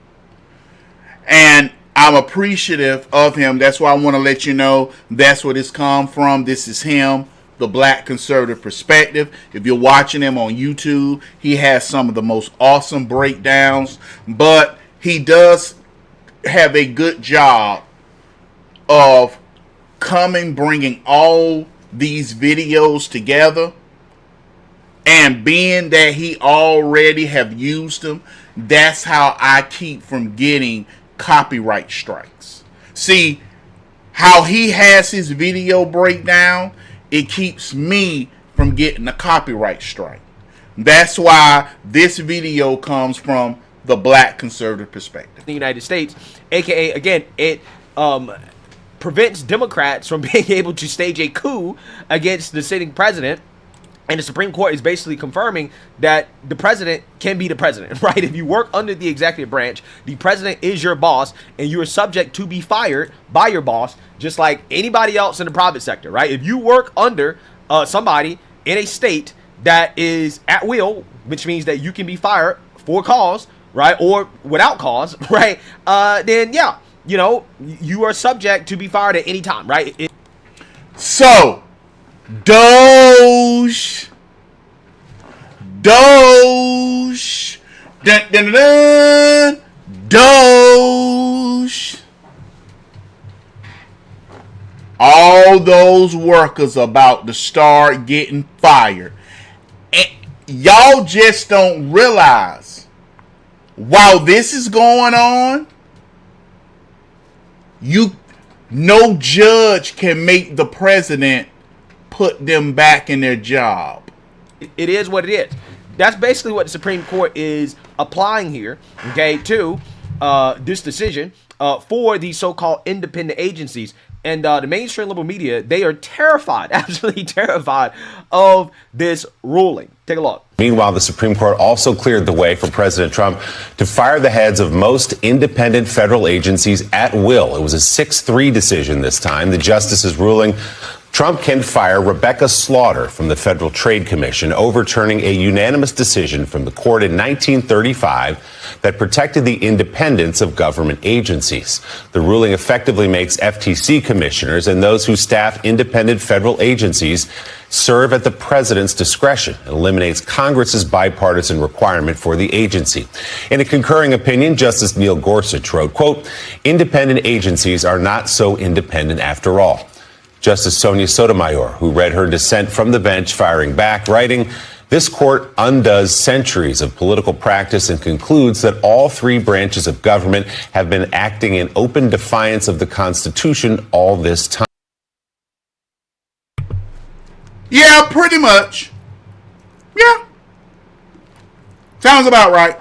and I'm appreciative of him. That's why I want to let you know that's where this come from. This is him, the Black Conservative Perspective. If you're watching him on YouTube, he has some of the most awesome breakdowns, but he does have a good job of bringing all these videos together, and being that he already have used them, that's how I keep from getting copyright strikes. See how he has his video breakdown, it keeps me from getting a copyright strike. That's why this video comes from the Black Conservative Perspective. The United States, aka again, it prevents Democrats from being able to stage a coup against the sitting president. And the Supreme Court is basically confirming that the president can be the president, right? If you work under the executive branch, the president is your boss, and you are subject to be fired by your boss, just like anybody else in the private sector, right? If you work under somebody in a state that is at will, which means that you can be fired for cause, right? Or without cause, right? Then, yeah, you know, you are subject to be fired at any time, right? So, Doge, dun, dun, dun, dun, Doge. All those workers about to start getting fired. And y'all just don't realize, while this is going on, no judge can make the president put them back in their job. It is what it is. That's basically what the Supreme Court is applying here, okay, to this decision for these so-called independent agencies. And the mainstream liberal media, they are terrified, absolutely terrified of this ruling. Take a look. Meanwhile, the Supreme Court also cleared the way for President Trump to fire the heads of most independent federal agencies at will. It was a 6-3 decision this time. The justices ruling Trump can fire Rebecca Slaughter from the Federal Trade Commission, overturning a unanimous decision from the court in 1935 that protected the independence of government agencies. The ruling effectively makes FTC commissioners and those who staff independent federal agencies serve at the president's discretion and eliminates Congress's bipartisan requirement for the agency. In a concurring opinion, Justice Neil Gorsuch wrote, quote, "Independent agencies are not so independent after all." Justice Sonia Sotomayor, who read her dissent from the bench, firing back, writing, "This court undoes centuries of political practice and concludes that all three branches of government have been acting in open defiance of the Constitution all this time." Yeah, pretty much. Yeah. Sounds about right.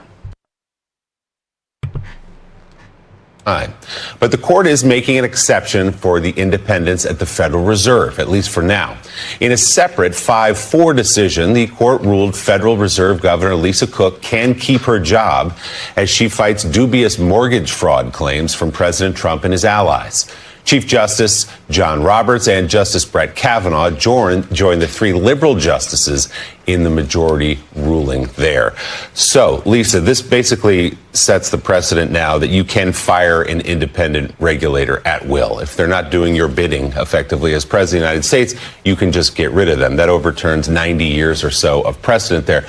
But the court is making an exception for the independents at the Federal Reserve, at least for now. In a separate 5-4 decision, the court ruled Federal Reserve Governor Lisa Cook can keep her job as she fights dubious mortgage fraud claims from President Trump and his allies. Chief Justice John Roberts and Justice Brett Kavanaugh joined the three liberal justices in the majority ruling there. So, Lisa, this basically sets the precedent now that you can fire an independent regulator at will. If they're not doing your bidding effectively as President of the United States, you can just get rid of them. That overturns 90 years or so of precedent there.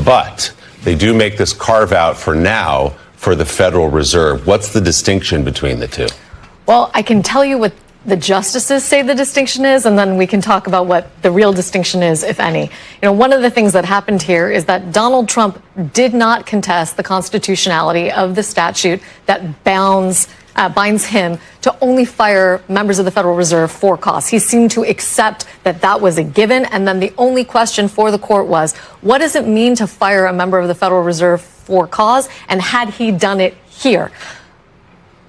But they do make this carve out for now for the Federal Reserve. What's the distinction between the two? Well, I can tell you what the justices say the distinction is, and then we can talk about what the real distinction is, if any. One of the things that happened here is that Donald Trump did not contest the constitutionality of the statute that binds him to only fire members of the Federal Reserve for cause. He seemed to accept that that was a given, and then the only question for the court was, what does it mean to fire a member of the Federal Reserve for cause, and had he done it here?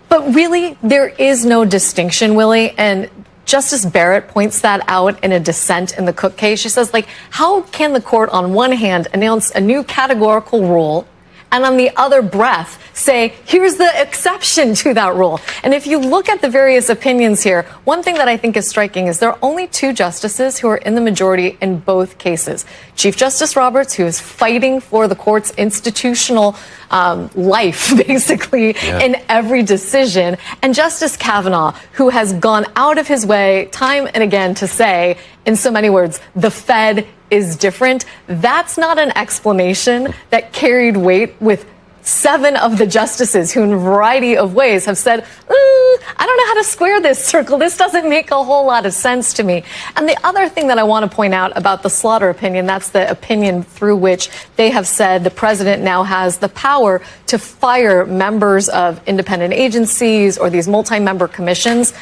But really, there is no distinction, Willie, and Justice Barrett points that out in a dissent in the Cook case. She says, how can the court on one hand announce a new categorical rule and on the other breath say, here's the exception to that rule? And if you look at the various opinions here, one thing that I think is striking is there are only two justices who are in the majority in both cases. Chief Justice Roberts, who is fighting for the court's institutional life, basically, in every decision, and Justice Kavanaugh, who has gone out of his way time and again to say, in so many words, the Fed is different. That's not an explanation that carried weight with 7 of the justices who in a variety of ways have said, I don't know how to square this circle. This doesn't make a whole lot of sense to me. And the other thing that I want to point out about the Slaughter opinion, that's the opinion through which they have said the president now has the power to fire members of independent agencies or these multi-member commissions.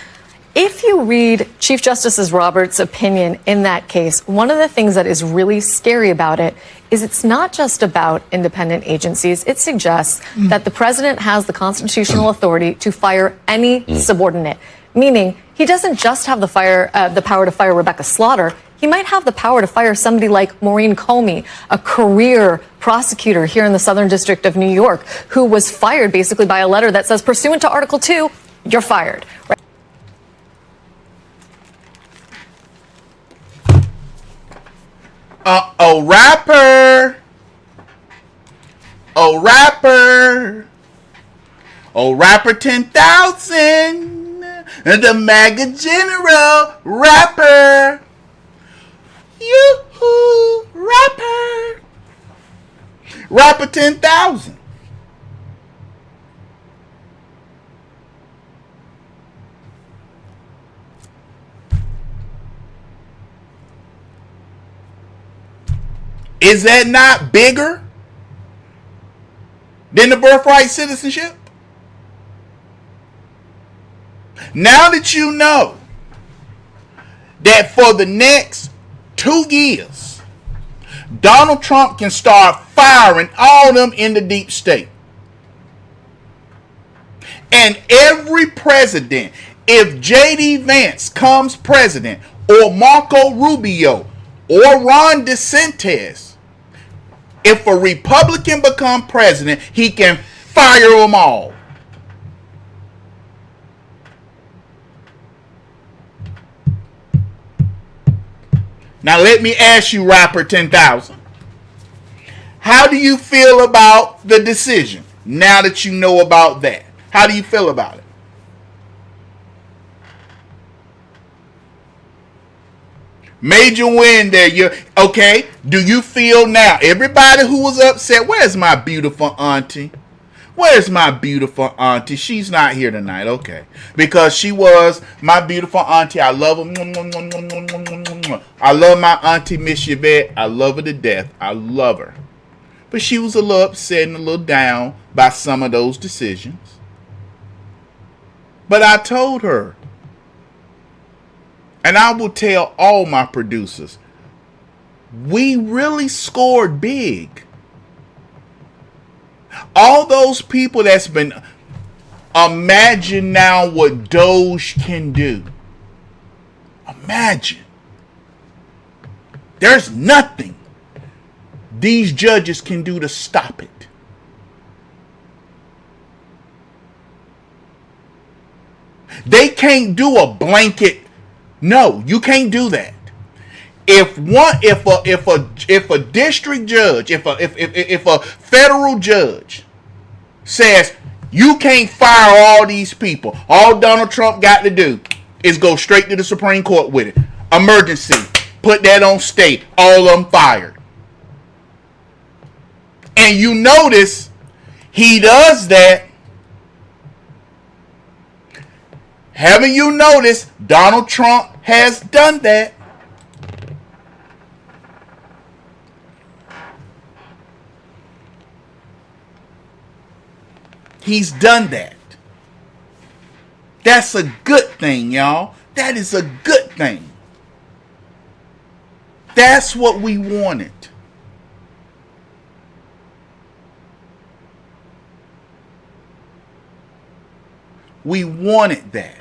If you read Chief Justice Roberts' opinion in that case, one of the things that is really scary about it is it's not just about independent agencies. It suggests that the president has the constitutional authority to fire any subordinate, meaning he doesn't just have the power to fire Rebecca Slaughter. He might have the power to fire somebody like Maureen Comey, a career prosecutor here in the Southern District of New York, who was fired basically by a letter that says, pursuant to Article 2, you're fired. Right? Rapper. Rapper 10,000. The MAGA General Rapper. Yoo-hoo, Rapper. Rapper 10,000. Is that not bigger than the birthright citizenship? Now that you know that for the next 2 years, Donald Trump can start firing all them in the deep state. And every president, if J.D. Vance comes president, or Marco Rubio, or Ron DeSantis, if a Republican become president, he can fire them all. Now let me ask you, Rapper 10,000. How do you feel about the decision now that you know about that? How do you feel about it? Major win there. Okay, do you feel now, everybody who was upset, where's my beautiful auntie? Where's my beautiful auntie? She's not here tonight, okay. Because she was my beautiful auntie. I love her. I love my auntie, Miss Yvette. I love her to death. I love her. But she was a little upset and a little down by some of those decisions. But I told her, and I will tell all my producers, we really scored big. All those people that's been, imagine now what Doge can do. Imagine. There's nothing these judges can do to stop it. They can't do a blanket. No, you can't do that. If a district judge, if a federal judge says you can't fire all these people, all Donald Trump got to do is go straight to the Supreme Court with it. Emergency. Put that on state. All of them fired. And you notice He does that. Haven't you noticed Donald Trump has done that? He's done that. That's a good thing, y'all. That is a good thing. That's what we wanted. We wanted that.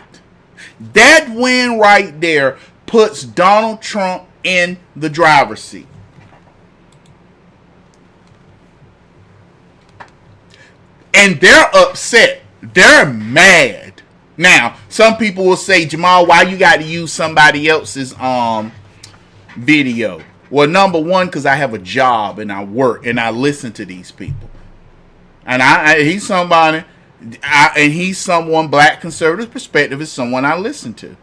That win right there puts Donald Trump in the driver's seat. And they're upset. They're mad. Now, some people will say, Jamal, why you got to use somebody else's video? Well, number one, because I have a job and I work and I listen to these people. And he's somebody, and he's someone, Black Conservative Perspective is someone I listen to.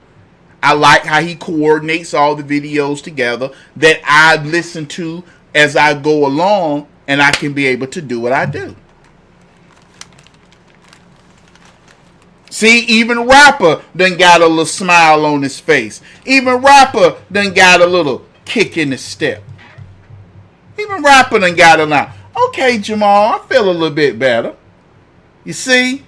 I like how he coordinates all the videos together that I listen to as I go along, and I can be able to do what I do. See, even Rapper done got a little smile on his face. Even Rapper done got a little kick in the step. Even Rapper done got a line. Okay, Jamal, I feel a little bit better. You see?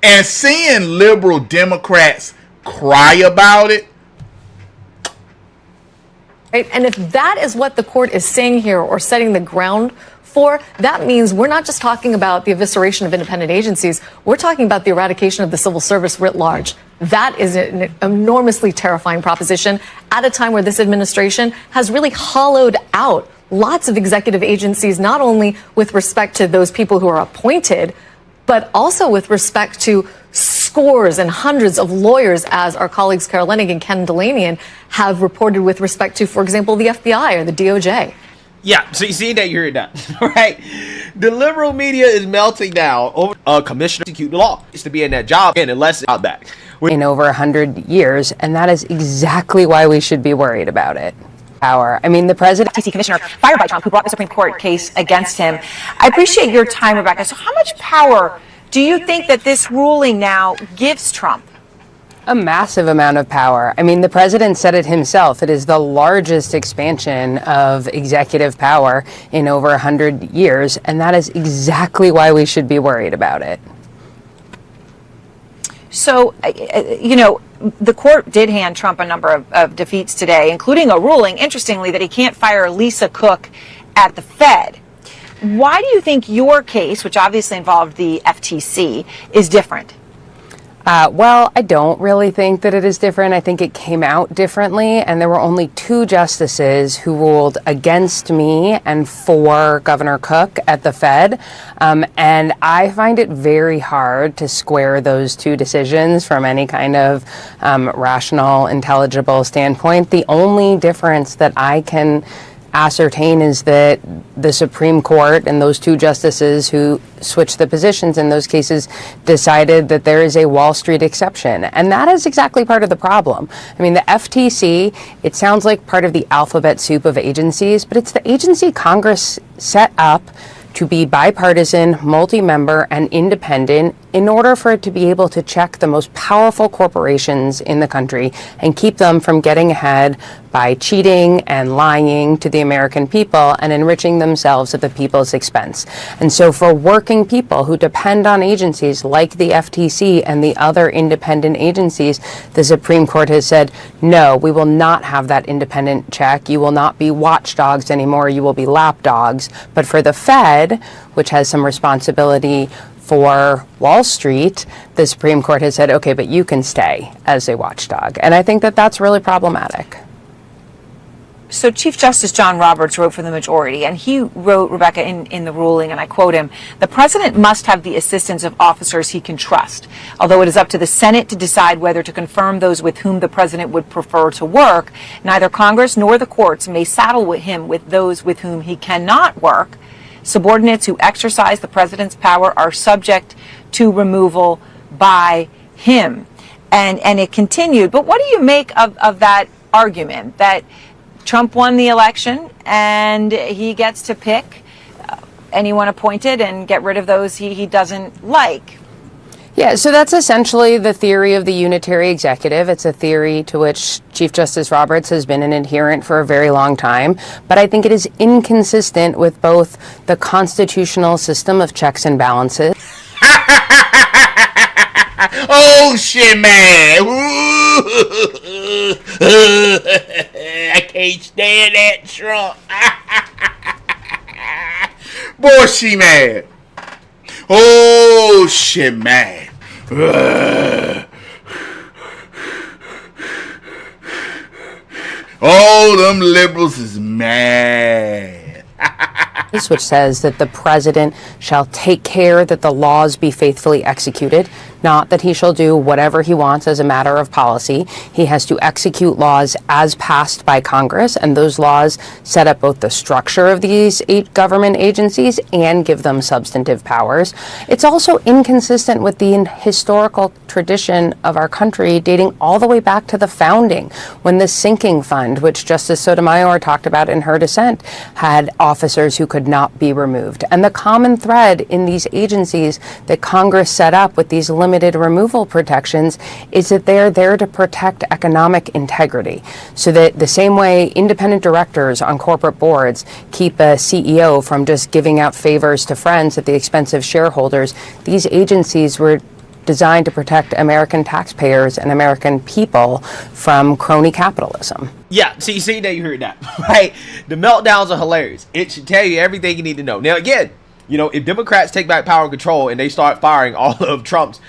And seeing liberal Democrats cry about it. Right? And if that is what the court is saying here or setting the ground for, that means we're not just talking about the evisceration of independent agencies. We're talking about the eradication of the civil service writ large. That is an enormously terrifying proposition at a time where this administration has really hollowed out lots of executive agencies, not only with respect to those people who are appointed, but also with respect to scores and hundreds of lawyers, as our colleagues Carol Leonnig and Ken Delanian have reported with respect to, for example, the FBI or the DOJ. Yeah, so you see that you're done, right? The liberal media is melting down over a commissioner to execute the law. It's to be in that job and unless it's out back. In over 100 years, and that is exactly why we should be worried about it. Power. I mean, the president, FTC commissioner fired by Trump, who brought the Supreme Court case against him. I appreciate your time, Rebecca. So how much power do you think that this ruling now gives Trump? A massive amount of power. I mean, the president said it himself. It is the largest expansion of executive power in over 100 years, and that is exactly why we should be worried about it. So, you know, the court did hand Trump a number of defeats today, including a ruling, interestingly, that he can't fire Lisa Cook at the Fed. Why do you think your case, which obviously involved the FTC, is different? Well, I don't really think that it is different. I think it came out differently, and there were only 2 justices who ruled against me and for Governor Cook at the Fed. And I find it very hard to square those 2 decisions from any kind of rational, intelligible standpoint. The only difference that I can ascertain is that the Supreme Court and those 2 justices who switched the positions in those cases decided that there is a Wall Street exception. And that is exactly part of the problem. I mean, the FTC, it sounds like part of the alphabet soup of agencies, but it's the agency Congress set up to be bipartisan, multi-member, and independent in order for it to be able to check the most powerful corporations in the country and keep them from getting ahead by cheating and lying to the American people and enriching themselves at the people's expense. And so for working people who depend on agencies like the FTC and the other independent agencies, the Supreme Court has said, no, we will not have that independent check. You will not be watchdogs anymore. You will be lapdogs. But for the Fed, which has some responsibility for Wall Street, the Supreme Court has said, okay, but you can stay as a watchdog. And I think that that's really problematic. So Chief Justice John Roberts wrote for the majority, and he wrote, Rebecca, in the ruling, and I quote him, "The president must have the assistance of officers he can trust. Although it is up to the Senate to decide whether to confirm those with whom the president would prefer to work, neither Congress nor the courts may saddle with him with those with whom he cannot work. Subordinates who exercise the president's power are subject to removal by him." And it continued. But what do you make of that argument that Trump won the election, and he gets to pick anyone appointed and get rid of those he doesn't like. Yeah, so that's essentially the theory of the unitary executive. It's a theory to which Chief Justice Roberts has been an adherent for a very long time. But I think it is inconsistent with both the constitutional system of checks and balances. Oh, shit, man. I can't stand that Trump. Boy, she mad. Oh, shit, man. All them liberals is mad. Which says that the president shall take care that the laws be faithfully executed, not that he shall do whatever he wants as a matter of policy. He has to execute laws as passed by Congress, and those laws set up both the structure of these government agencies and give them substantive powers. It's also inconsistent with the historical tradition of our country dating all the way back to the founding, when the sinking fund, which Justice Sotomayor talked about in her dissent, had officers who could not be removed. And the common thread in these agencies that Congress set up with these limited removal protections is that they're there to protect economic integrity. So that the same way independent directors on corporate boards keep a CEO from just giving out favors to friends at the expense of shareholders, these agencies were designed to protect American taxpayers and American people from crony capitalism. Yeah, see, there you heard that, right? The meltdowns are hilarious. It should tell you everything you need to know. Now, again, if Democrats take back power and control and they start firing all of Trump's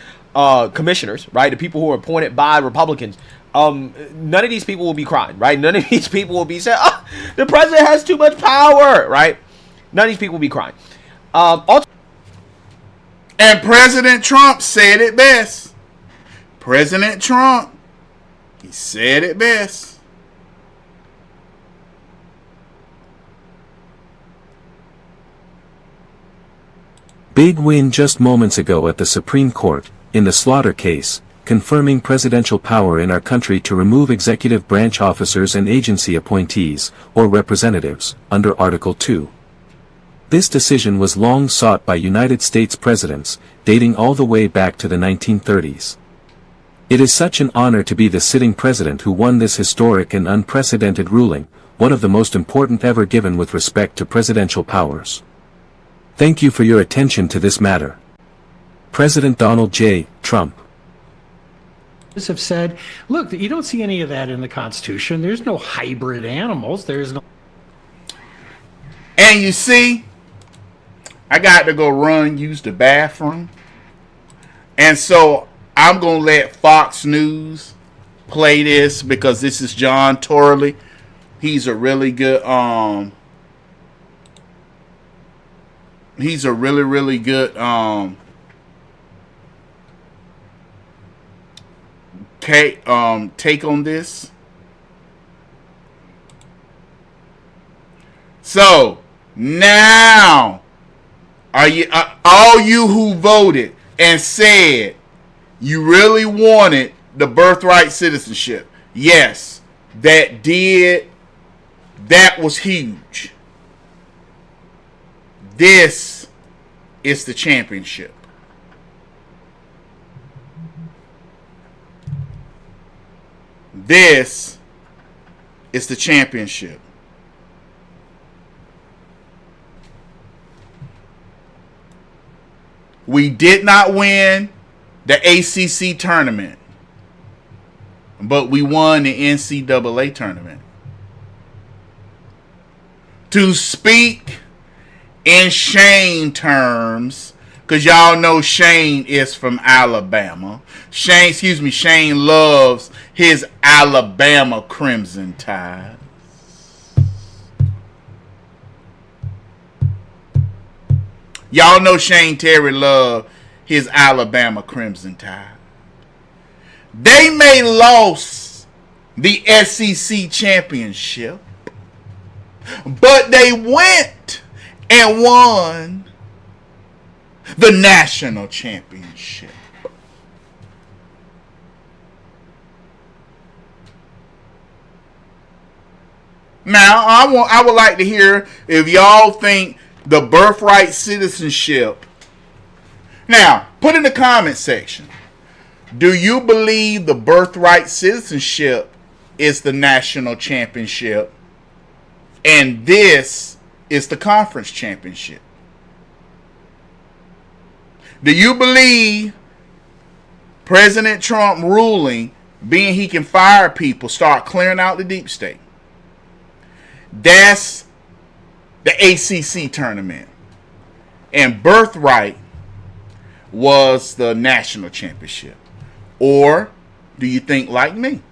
commissioners, right, the people who are appointed by Republicans, none of these people will be crying, right? None of these people will be saying, oh, the president has too much power, right? None of these people will be crying. And President Trump said it best. President Trump, he said it best. Big win just moments ago at the Supreme Court, in the Slaughter case, confirming presidential power in our country to remove executive branch officers and agency appointees, or representatives, under Article 2. This decision was long sought by United States presidents, dating all the way back to the 1930s. It is such an honor to be the sitting president who won this historic and unprecedented ruling, one of the most important ever given with respect to presidential powers. Thank you for your attention to this matter. President Donald J. Trump. Have said, look, you don't see any of that in the Constitution. There's no hybrid animals. There's no. And you see, I got to go use the bathroom. And so I'm going to let Fox News play this because this is John Torley. He's a really good, he's a really good, take on this. So now, are you all you who voted and said you really wanted the birthright citizenship? Yes, that was huge. This is the championship. This is the championship. We did not win the ACC tournament, but we won the NCAA tournament. To speak in Shane terms, because y'all know Shane is from Alabama. Shane loves his Alabama Crimson Tide. Y'all know Shane Terry loved his Alabama Crimson Tide. They may lost the SEC championship, but they went and won the national championship. Now, I would like to hear if y'all think the birthright citizenship. Now, put in the comment section. Do you believe the birthright citizenship is the national championship and this is the conference championship? Do you believe President Trump ruling, being he can fire people, start clearing out the deep state? That's the ACC tournament. And Birthright was the national championship. Or do you think like me?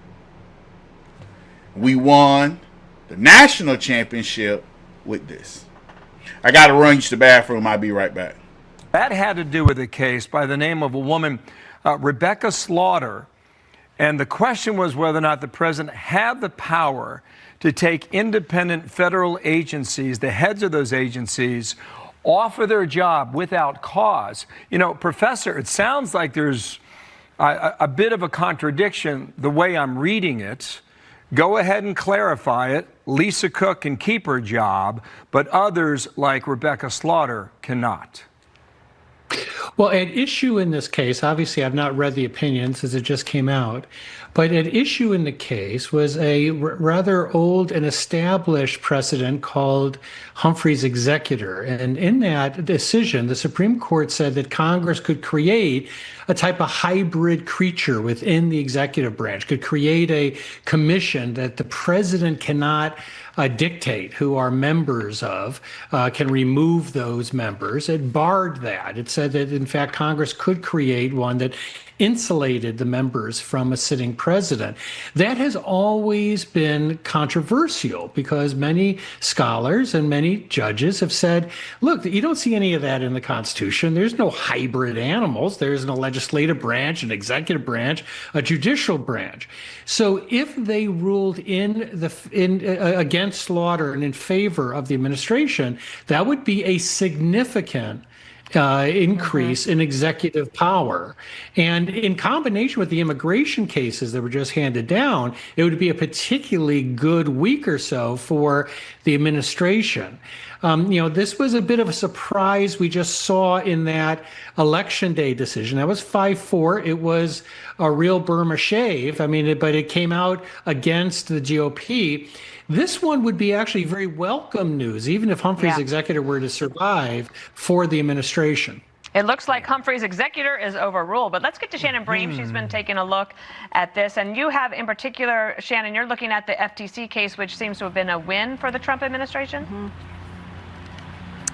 We won the national championship with this. I got to run to the bathroom. I'll be right back. That had to do with a case by the name of a woman, Rebecca Slaughter. And the question was whether or not the president had the power to take independent federal agencies, the heads of those agencies, off of their job without cause. You know, Professor, it sounds like there's a bit of a contradiction the way I'm reading it. Go ahead and clarify it. Lisa Cook can keep her job, but others like Rebecca Slaughter cannot. Well, at issue in this case, obviously I've not read the opinions as it just came out, but at issue in the case was a rather old and established precedent called Humphrey's Executor. And in that decision, the Supreme Court said that Congress could create a type of hybrid creature within the executive branch, could create a commission that the president cannot dictate who are members of, can remove those members. It barred that. It said that, in fact, Congress could create one that insulated the members from a sitting president. That has always been controversial because many scholars and many judges have said, look, you don't see any of that in the Constitution. There's no hybrid animals. There's no legislative branch, an executive branch, a judicial branch. So if they ruled against Slaughter and in favor of the administration, that would be a significant increase in executive power. And in combination with the immigration cases that were just handed down, it would be a particularly good week or so for the administration. This was a bit of a surprise we just saw in that election day decision. That was 5-4. It was a real Burma shave. But it came out against the GOP. This one would be actually very welcome news, even if Humphrey's executor were to survive for the administration. It looks like Humphrey's executor is overruled, but let's get to Shannon Bream. She's been taking a look at this. And you have, in particular, Shannon, you're looking at the FTC case, which seems to have been a win for the Trump administration.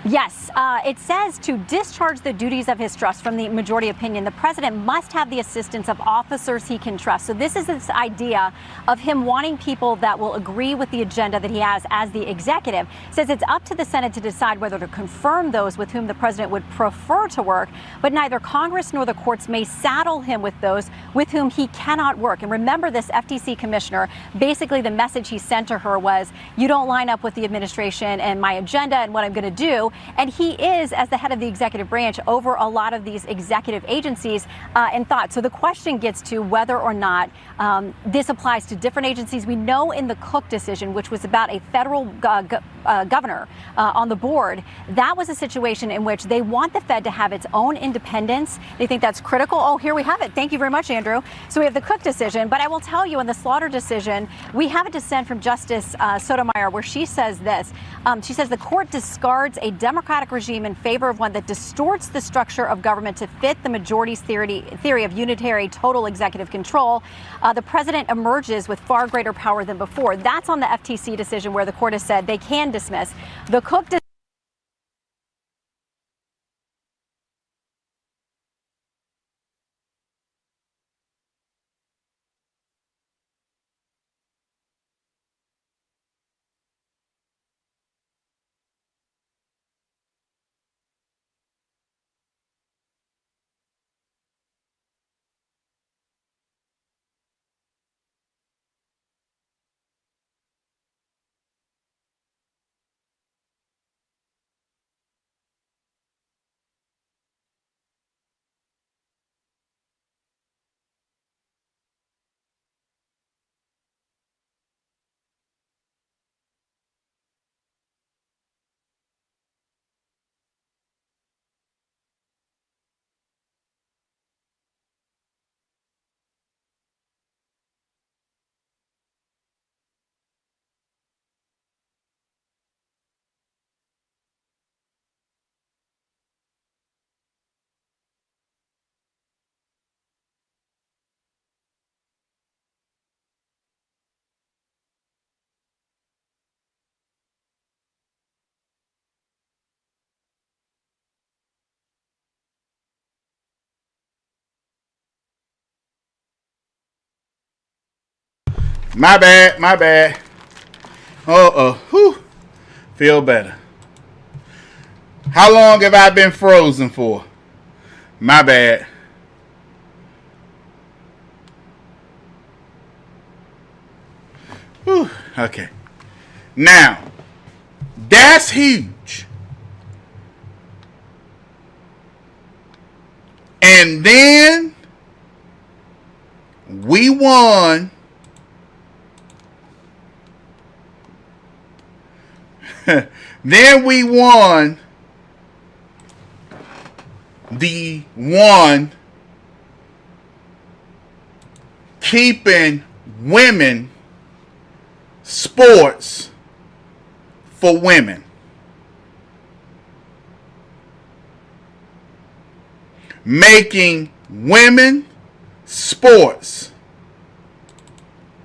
Yes, it says to discharge the duties of his trust from the majority opinion, the president must have the assistance of officers he can trust. So this is this idea of him wanting people that will agree with the agenda that he has as the executive. It says it's up to the Senate to decide whether to confirm those with whom the president would prefer to work, but neither Congress nor the courts may saddle him with those with whom he cannot work. And remember, this FTC commissioner, basically the message he sent to her was, you don't line up with the administration and my agenda and what I'm going to do. And he is, as the head of the executive branch, over a lot of these executive agencies in thought. So the question gets to whether or not this applies to different agencies. We know in the Cook decision, which was about a federal governor on the board, that was a situation in which they want the Fed to have its own independence. They think that's critical. Oh, here we have it. Thank you very much, Andrew. So we have the Cook decision. But I will tell you, in the Slaughter decision, we have a dissent from Justice Sotomayor where she says this. She says the court discards a democratic regime in favor of one that distorts the structure of government to fit the majority's theory of unitary total executive control. The president emerges with far greater power than before. That's on the FTC decision where the court has said they can dismiss. The Cook decision My bad, my bad. Whew. Feel better. How long have I been frozen for? My bad. Whew. Okay. Now, that's huge. And then we won. Then we won the one keeping women sports for women. Making women sports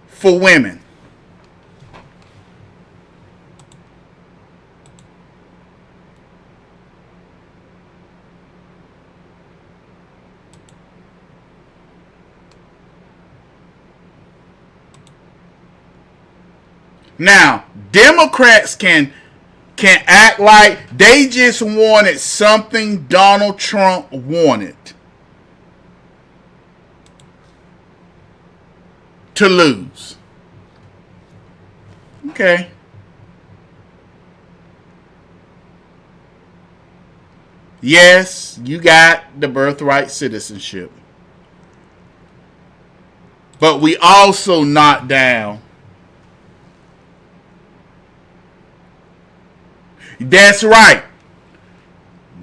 for women. Now, Democrats can act like they just wanted something Donald Trump wanted to lose. Okay. Yes, you got the birthright citizenship. But we also knocked down. That's right.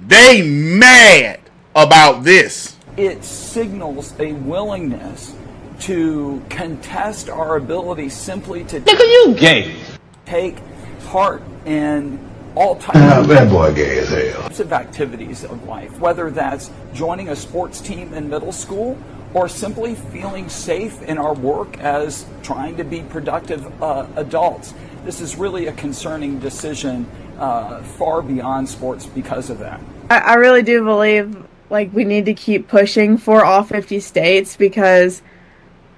They mad about this. It signals a willingness to contest our ability simply to take part in all types that boy gay as hell. of activities of life, whether that's joining a sports team in middle school or simply feeling safe in our work as trying to be productive adults. This is really a concerning decision far beyond sports because of that. I really do believe we need to keep pushing for all 50 states because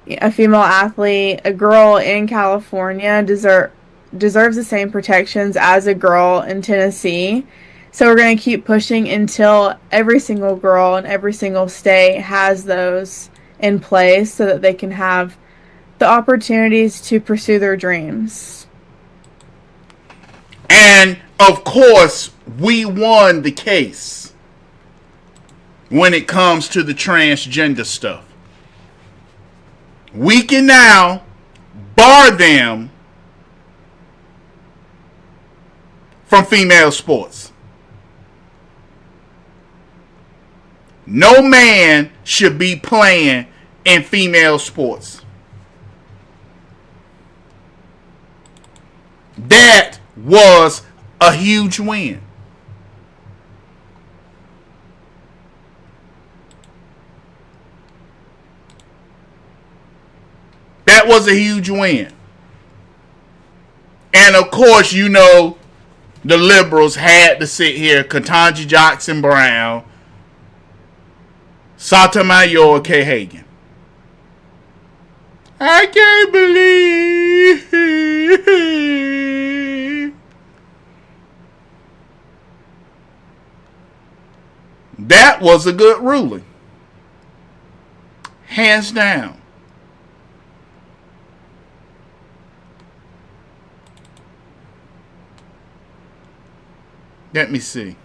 a female athlete, a girl in California deserves the same protections as a girl in Tennessee. So we're going to keep pushing until every single girl in every single state has those in place so that they can have the opportunities to pursue their dreams. And of course, we won the case when it comes to the transgender stuff. We can now bar them from female sports. No man should be playing in female sports. That was a huge win. That was a huge win. And of course, you know, the liberals had to sit here, Ketanji Jackson Brown, Sotomayor K. Hagan. I can't believe that was a good ruling. Hands down. Let me see.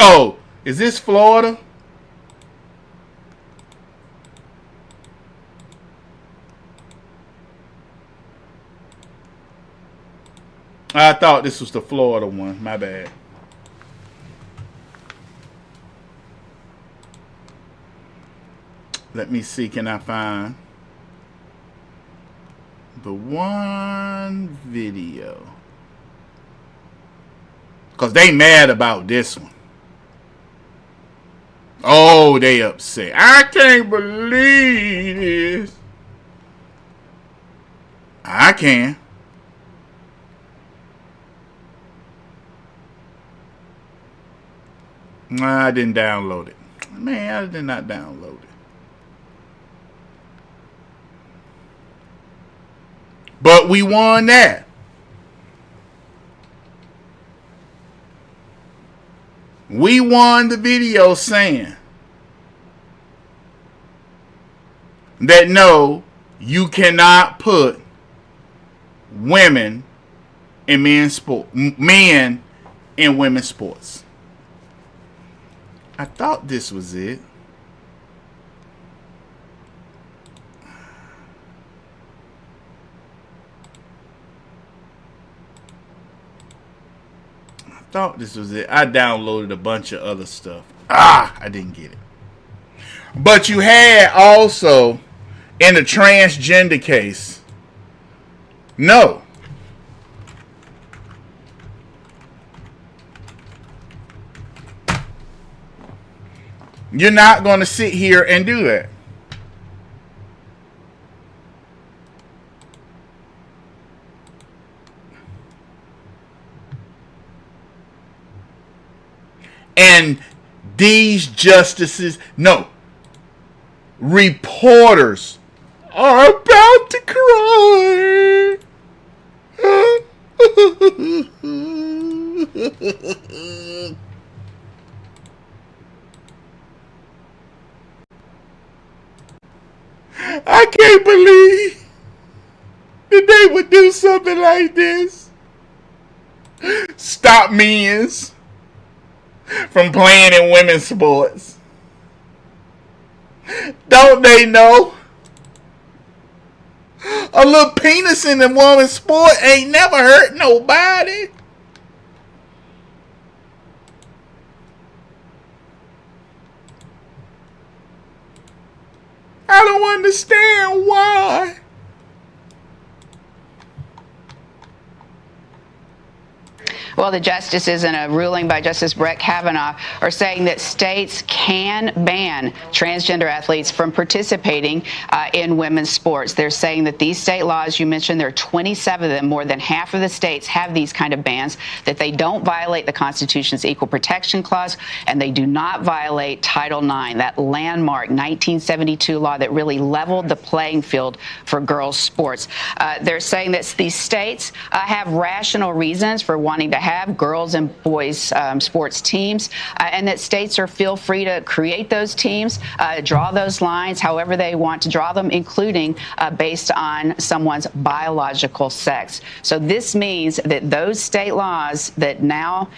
Oh, is this Florida? I thought this was the Florida one. My bad. Let me see. Can I find the one video? Because they mad about this one. Oh, they upset. I can't believe this. I can. Nah, I didn't download it. Man, I did not download it. But we won that. We won the video saying that no, you cannot put women in men in women's sports. I thought this was it. I downloaded a bunch of other stuff. I didn't get it. But you had also in the transgender case, no. You're not going to sit here and do that. And these justices, no, reporters are about to cry. I can't believe that they would do something like this. Stop men's from playing in women's sports. Don't they know? A little penis in a woman's sport ain't never hurt nobody. I don't understand why. Well, the justices in a ruling by Justice Brett Kavanaugh are saying that states can ban transgender athletes from participating in women's sports. They're saying that these state laws, you mentioned there are 27 of them, more than half of the states have these kind of bans, that they don't violate the Constitution's Equal Protection Clause, and they do not violate Title IX, that landmark 1972 law that really leveled the playing field for girls' sports. They're saying that these states have rational reasons for wanting to have girls and boys sports teams, and that states feel free to create those teams, draw those lines however they want to draw them, including based on someone's biological sex. So this means that those state laws that now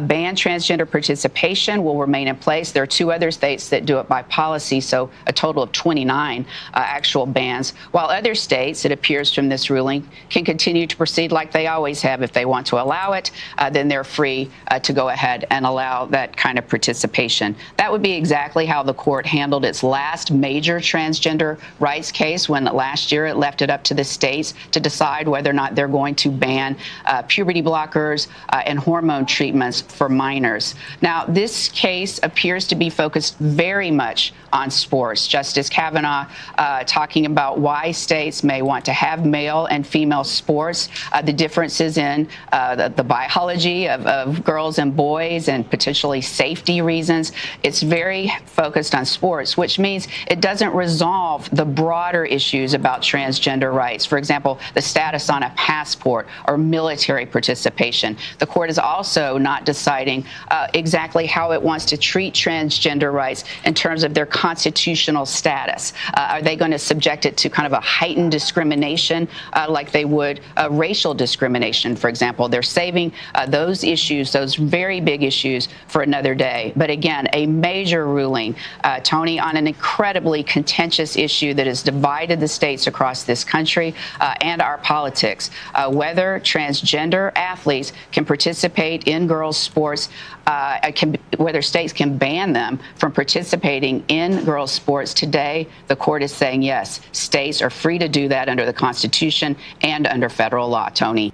ban transgender participation will remain in place. There are 2 other states that do it by policy, so a total of 29 actual bans, while other states, it appears from this ruling, can continue to proceed like they always have. If they want to allow it, then they're free to go ahead and allow that kind of participation. That would be exactly how the court handled its last major transgender rights case, when last year it left it up to the states to decide whether or not they're going to ban puberty blockers and hormone treatments for minors. Now, this case appears to be focused very much on sports. Justice Kavanaugh talking about why states may want to have male and female sports, the differences in the biology of girls and boys, and potentially safety reasons. It's very focused on sports, which means it doesn't resolve the broader issues about transgender rights. For example, the status on a passport or military participation. The court is also not deciding exactly how it wants to treat transgender rights in terms of their constitutional status. Are they going to subject it to kind of a heightened discrimination like they would racial discrimination, for example? They're saving those issues, those very big issues, for another day. But again, a major ruling, Tony, on an incredibly contentious issue that has divided the states across this country and our politics. Whether transgender athletes can participate in girls' sports, whether states can ban them from participating in girls' sports. Today, the court is saying yes, states are free to do that under the Constitution and under federal law, Tony.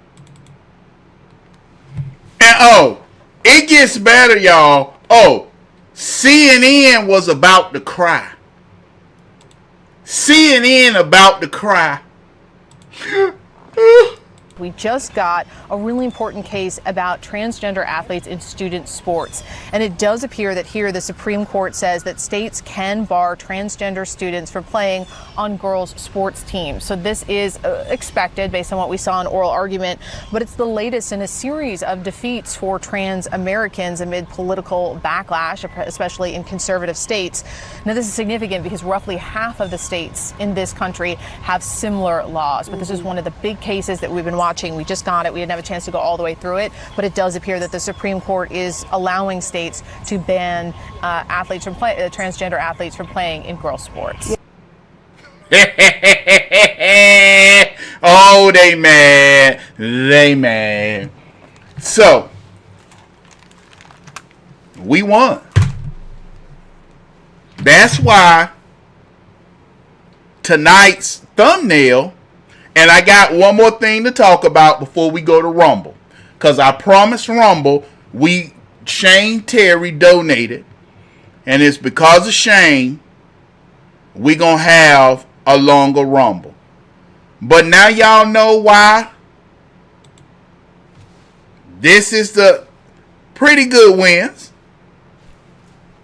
And it gets better, y'all. CNN was about to cry. CNN about to cry. We just got a really important case about transgender athletes in student sports. And it does appear that here the Supreme Court says that states can bar transgender students from playing on girls' sports teams. So this is expected based on what we saw in oral argument, but it's the latest in a series of defeats for trans Americans amid political backlash, especially in conservative states. Now, this is significant because roughly half of the states in this country have similar laws, but this is one of the big cases that we've been watching. We just got it. We didn't have a chance to go all the way through it, but it does appear that the Supreme Court is allowing states to ban athletes from transgender athletes from playing in girls' sports. Oh, they mad. They mad. So, we won. That's why tonight's thumbnail, and I got one more thing to talk about before we go to Rumble, because I promised Rumble Shane Terry donated, and it's because of Shane we gonna have a longer Rumble. But now y'all know why this is the pretty good wins.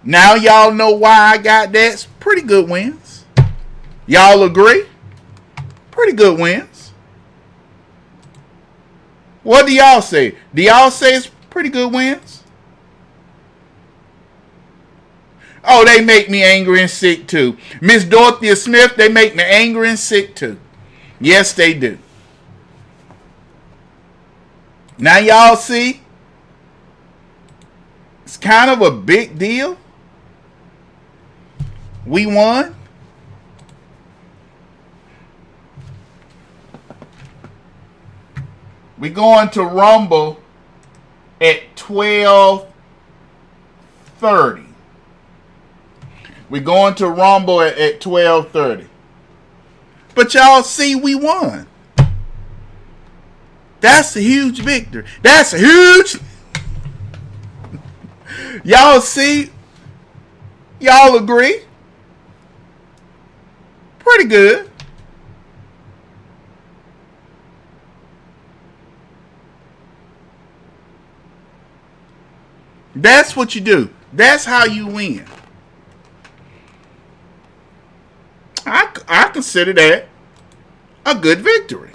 Now y'all know why I got that. It's pretty good wins. Y'all agree? Pretty good wins. What do y'all say? Do y'all say it's pretty good wins? Oh, they make me angry and sick too. Miss Dorothea Smith, they make me angry and sick too. Yes, they do. Now y'all see, it's kind of a big deal. We won. We're going to Rumble at 12:30. We're going to Rumble at 12:30. But y'all see, we won. That's a huge victory. That's a huge. Y'all see? Y'all agree? Pretty good. That's what you do. That's how you win. I consider that a good victory.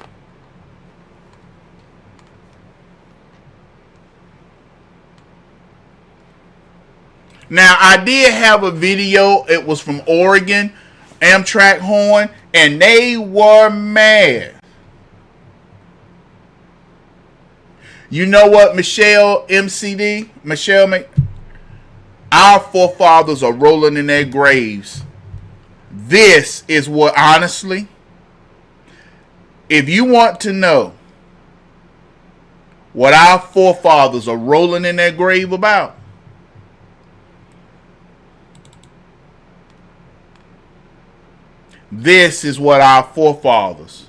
Now, I did have a video. It was from Oregon, Amtrak horn, and they were mad. You know what, Michelle, our forefathers are rolling in their graves. This is what, honestly, if you want to know what our forefathers are rolling in their grave about, this is what our forefathers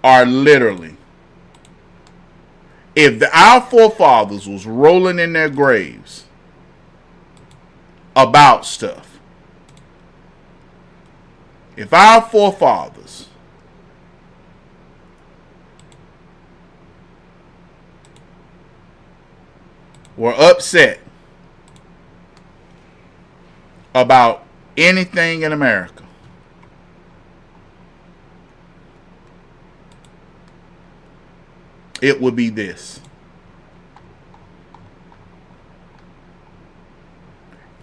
are literally. If our forefathers was rolling in their graves about stuff, if our forefathers were upset about anything in America, it would be this.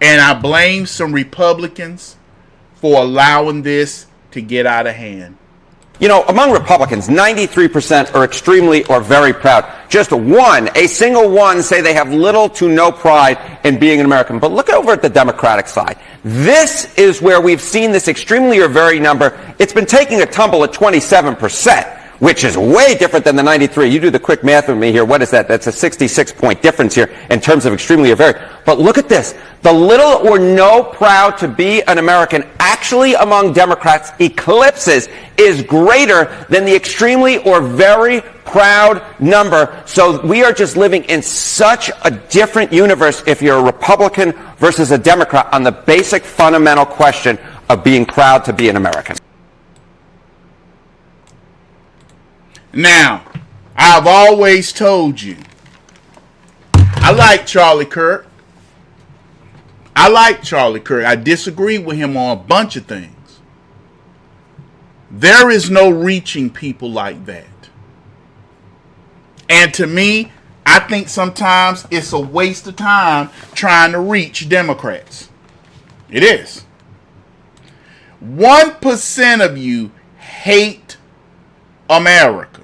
And I blame some Republicans for allowing this to get out of hand. You know, among Republicans, 93% are extremely or very proud. Just a single one, say they have little to no pride in being an American. But look over at the Democratic side. This is where we've seen this extremely or very number. It's been taking a tumble at 27%. Which is way different than the 93. You do the quick math with me here. What is that? That's a 66-point difference here in terms of extremely or very. But look at this. The little or no proud to be an American actually among Democrats eclipses, is greater than the extremely or very proud number. So we are just living in such a different universe if you're a Republican versus a Democrat on the basic fundamental question of being proud to be an American. Now, I've always told you, I like Charlie Kirk. I disagree with him on a bunch of things. There is no reaching people like that. And to me, I think sometimes it's a waste of time trying to reach Democrats. It is. 1% of you hate America.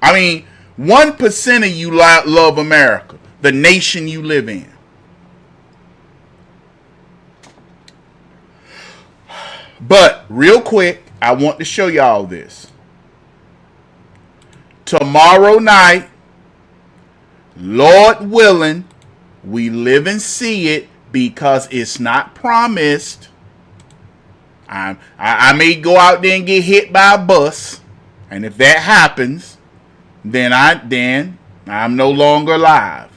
I mean, 1% of you love America, the nation you live in. But real quick, I want to show y'all this. Tomorrow night, Lord willing, we live and see it because it's not promised. I may go out there and get hit by a bus, and if that happens, then I'm no longer alive.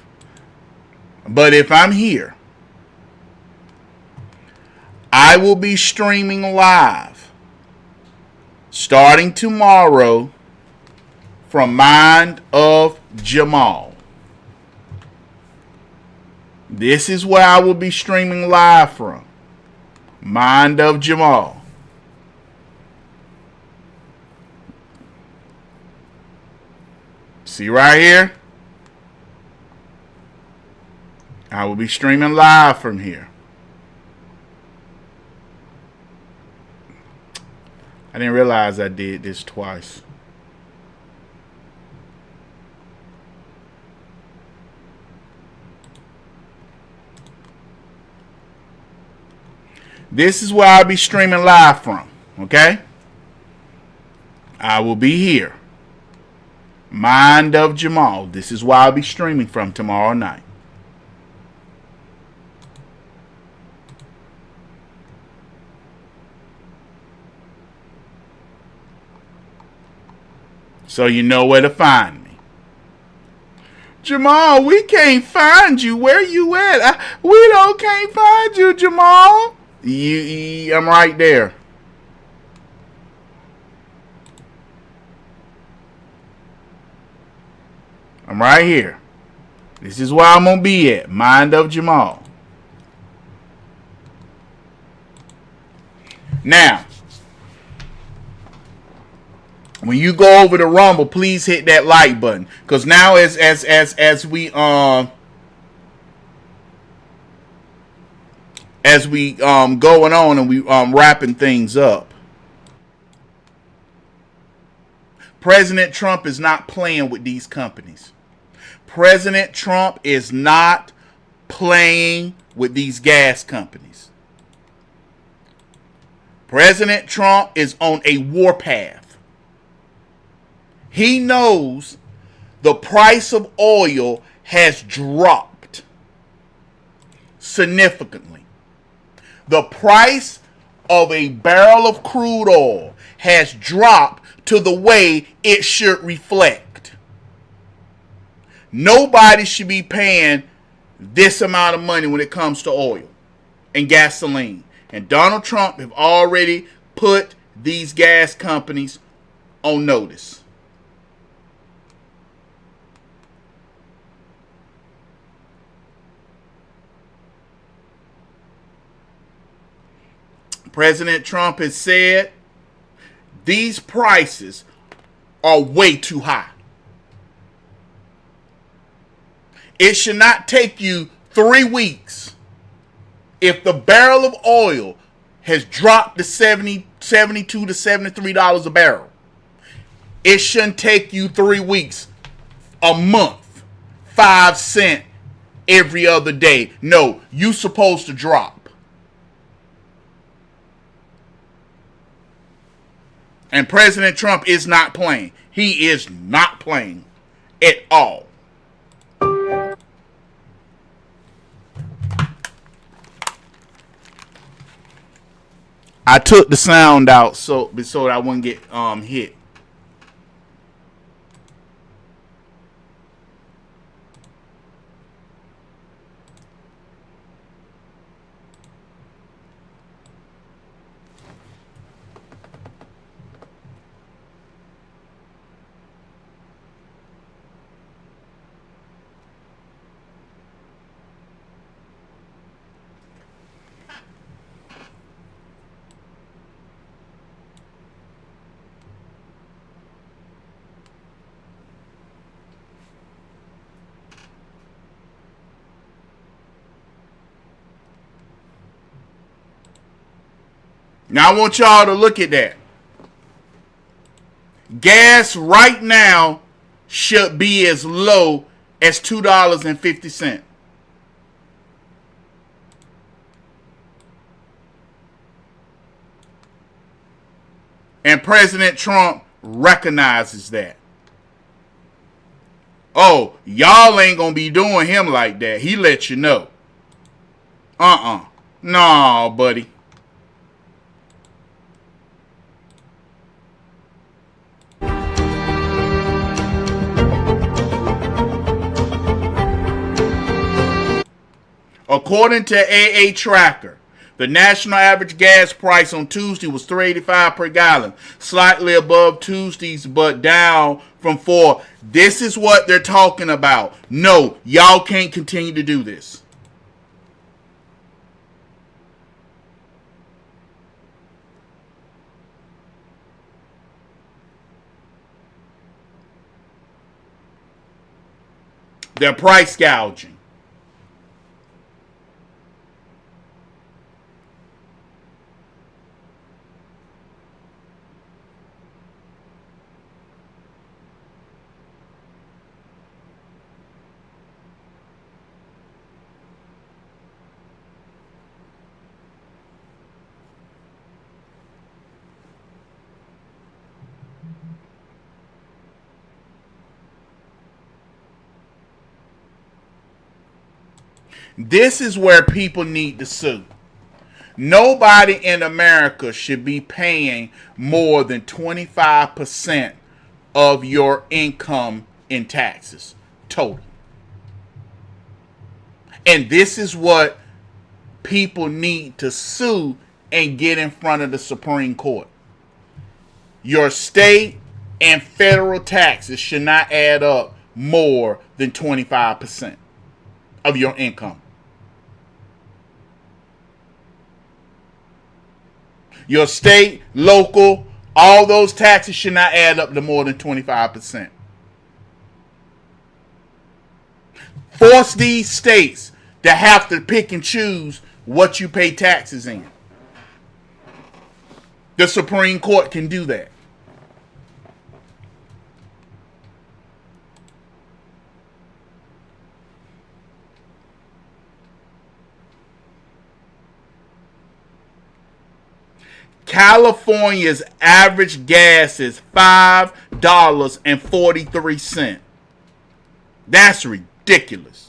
But if I'm here, I will be streaming live starting tomorrow from Mind of Jamal. This is where I will be streaming live from. Mind of Jamal. See right here? I will be streaming live from here. I didn't realize I did this twice. This is where I'll be streaming live from, okay? I will be here. Mind of Jamal. This is where I'll be streaming from tomorrow night. So you know where to find me. Jamal, we can't find you. Where you at? We can't find you, Jamal. I'm right there. I'm right here. This is where I'm going to be at. Mind of Jamal. Now, when you go over to Rumble, please hit that like button. Because now as we going on and we wrapping things up, President Trump is not playing with these companies. President Trump is not playing with these gas companies. President Trump is on a warpath. He knows the price of oil has dropped significantly. The price of a barrel of crude oil has dropped to the way it should reflect. Nobody should be paying this amount of money when it comes to oil and gasoline. And Donald Trump have already put these gas companies on notice. President Trump has said these prices are way too high. It should not take you 3 weeks if the barrel of oil has dropped to $72 to $73 a barrel. It shouldn't take you 3 weeks, a month, 5 cents every other day. No, you're supposed to drop. And President Trump is not playing. He is not playing at all. I took the sound out so that I wouldn't get hit. Now I want y'all to look at that. Gas right now should be as low as $2.50. And President Trump recognizes that. Oh, y'all ain't gonna be doing him like that. He let you know. No, buddy. According to AA Tracker, the national average gas price on Tuesday was $3.85 per gallon, slightly above Tuesday's but down from $4. This is what they're talking about. No, y'all can't continue to do this. They're price gouging. This is where people need to sue. Nobody in America should be paying more than 25% of your income in taxes total. And this is what people need to sue and get in front of the Supreme Court. Your state and federal taxes should not add up more than 25% of your income. Your state, local, all those taxes should not add up to more than 25%. Force these states to have to pick and choose what you pay taxes in. The Supreme Court can do that. California's average gas is $5.43. That's ridiculous.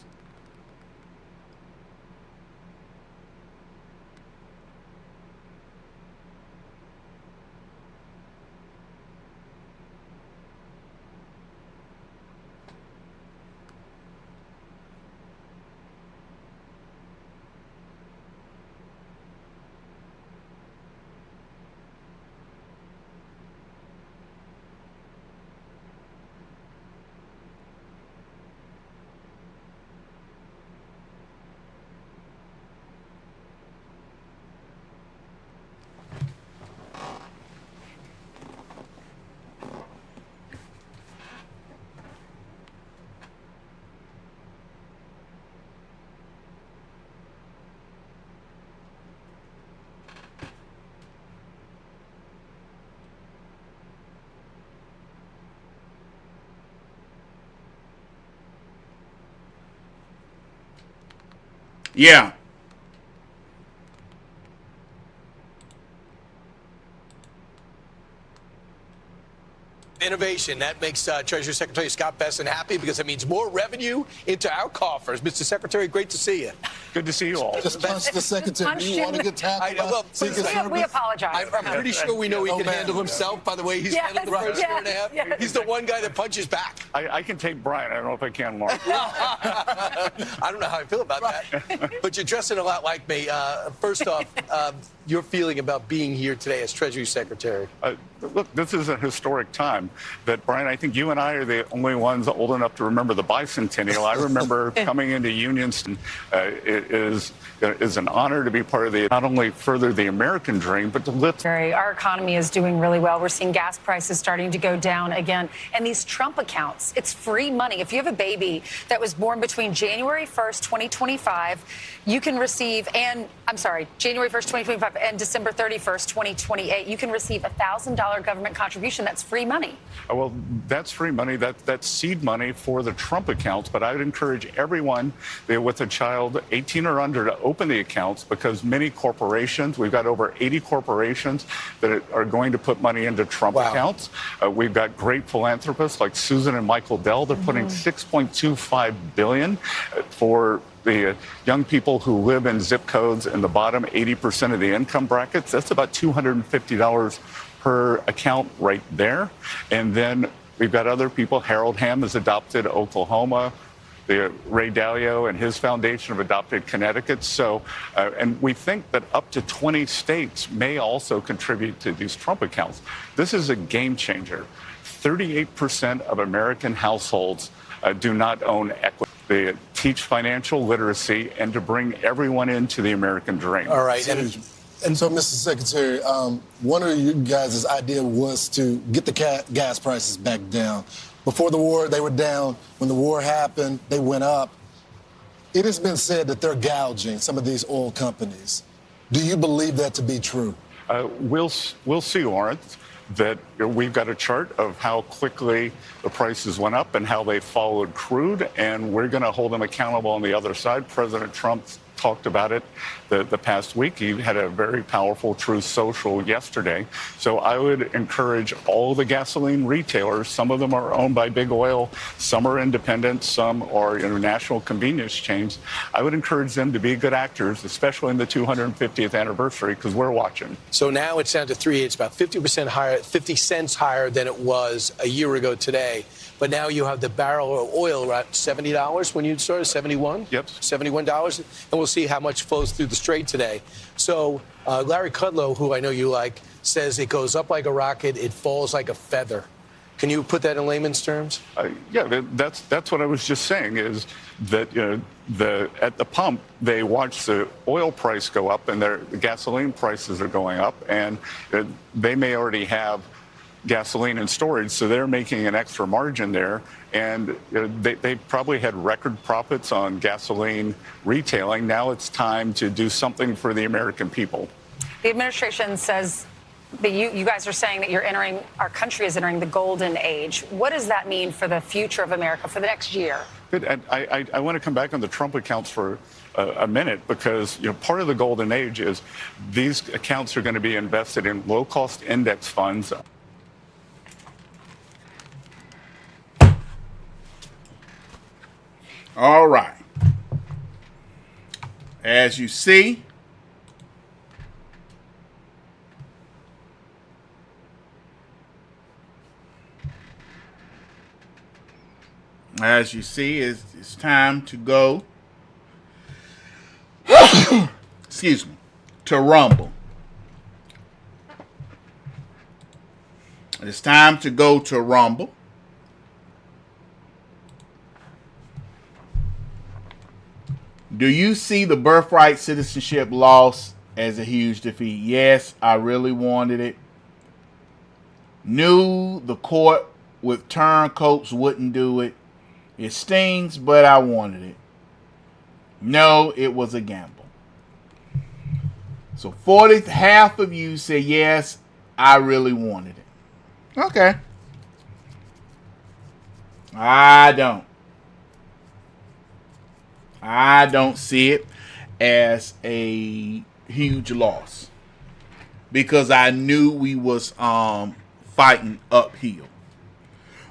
Yeah. Innovation. That makes Treasury Secretary Scott Bessent happy because it means more revenue into our coffers. Mr. Secretary, great to see you. Good to see you all. Just punch the Secretary. You want to get tackled? We apologize. I'm pretty sure we know he can handle himself by the way he's handled the first year and a half. He's the one guy that punches back. I can take Brian. I don't know if I can, Mark. I don't know how I feel about that. But you're dressing a lot like me. First off, your feeling about being here today as Treasury Secretary. Look, this is a historic time. That, Brian, I think you and I are the only ones old enough to remember the bicentennial. I remember coming into unions it is an honor to be part of the, not only further the American dream, but to lift. Our economy is doing really well. We're seeing gas prices starting to go down again. And these Trump accounts, it's free money. If you have a baby that was born between January 1st, 2025, you can receive, January 1st, 2025 and December 31st, 2028, you can receive a $1,000 government contribution. That's free money. Well, that's free money. That's seed money for the Trump accounts. But I would encourage everyone with a child 18 or under to open the accounts, because many corporations, we've got over 80 corporations that are going to put money into Trump accounts. We've got great philanthropists like Susan and Michael Dell. They're putting $6.25 billion for the young people who live in zip codes in the bottom 80% of the income brackets. That's about $250 per account right there. And then we've got other people. Harold Hamm has adopted Oklahoma. Ray Dalio and his foundation have adopted Connecticut. So, and we think that up to 20 states may also contribute to these Trump accounts. This is a game changer. 38% of American households do not own equity. They teach financial literacy and to bring everyone into the American dream. All right. And so, Mr. Secretary, one of you guys' idea was to get the gas prices back down. Before the war, they were down. When the war happened, they went up. It has been said that they're gouging some of these oil companies. Do you believe that to be true? We'll see, Lawrence, that we've got a chart of how quickly the prices went up and how they followed crude, and we're going to hold them accountable on the other side. President Trump talked about it the past week. He had a very powerful Truth Social yesterday. So I would encourage all the gasoline retailers. Some of them are owned by big oil, some are independent, some are national convenience chains. I would encourage them to be good actors, especially in the 250th anniversary, because we're watching. So now it's down to $3.8. It's about 50% higher, 50 cents higher than it was a year ago today. But now you have the barrel of oil at $70 when you started, 71? Yep. $71. And we'll see how much flows through the strait today. So Larry Kudlow, who I know you like, says it goes up like a rocket, it falls like a feather. Can you put that in layman's terms? Yeah, that's what I was just saying, is that at the pump, they watch the oil price go up and the gasoline prices are going up, and they may already have gasoline in storage, so they're making an extra margin there. And they probably had record profits on gasoline retailing. Now it's time to do something for the American people. The administration says that you guys are saying that our country is entering the golden age. What does that mean for the future of America for the next year? Good. And I want to come back on the Trump accounts for a minute, because part of the golden age is these accounts are going to be invested in low-cost index funds. All right. As you see, it's time to go, excuse me, to Rumble. It's time to go to Rumble. Do you see the birthright citizenship loss as a huge defeat? Yes, I really wanted it. Knew the court with turncoats wouldn't do it. It stings, but I wanted it. No, it was a gamble. So half of you say yes, I really wanted it. Okay. I don't see it as a huge loss, because I knew we was fighting uphill.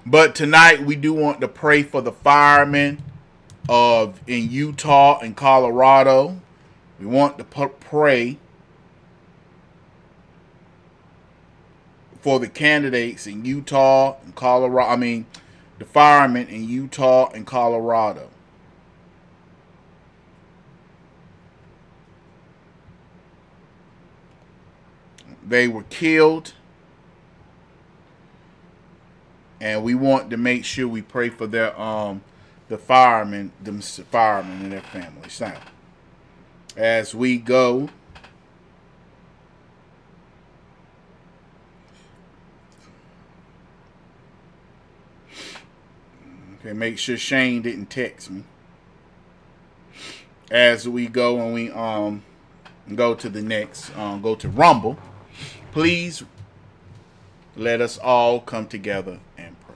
But tonight we do want to pray for the firemen in Utah and Colorado. We want to pray for the candidates in Utah and Colorado. The firemen in Utah and Colorado. They were killed, and we want to make sure we pray for their the firemen and their families. Now, as we go. Okay, make sure Shane didn't text me. As we go and we go to the next, go to Rumble, please let us all come together and pray.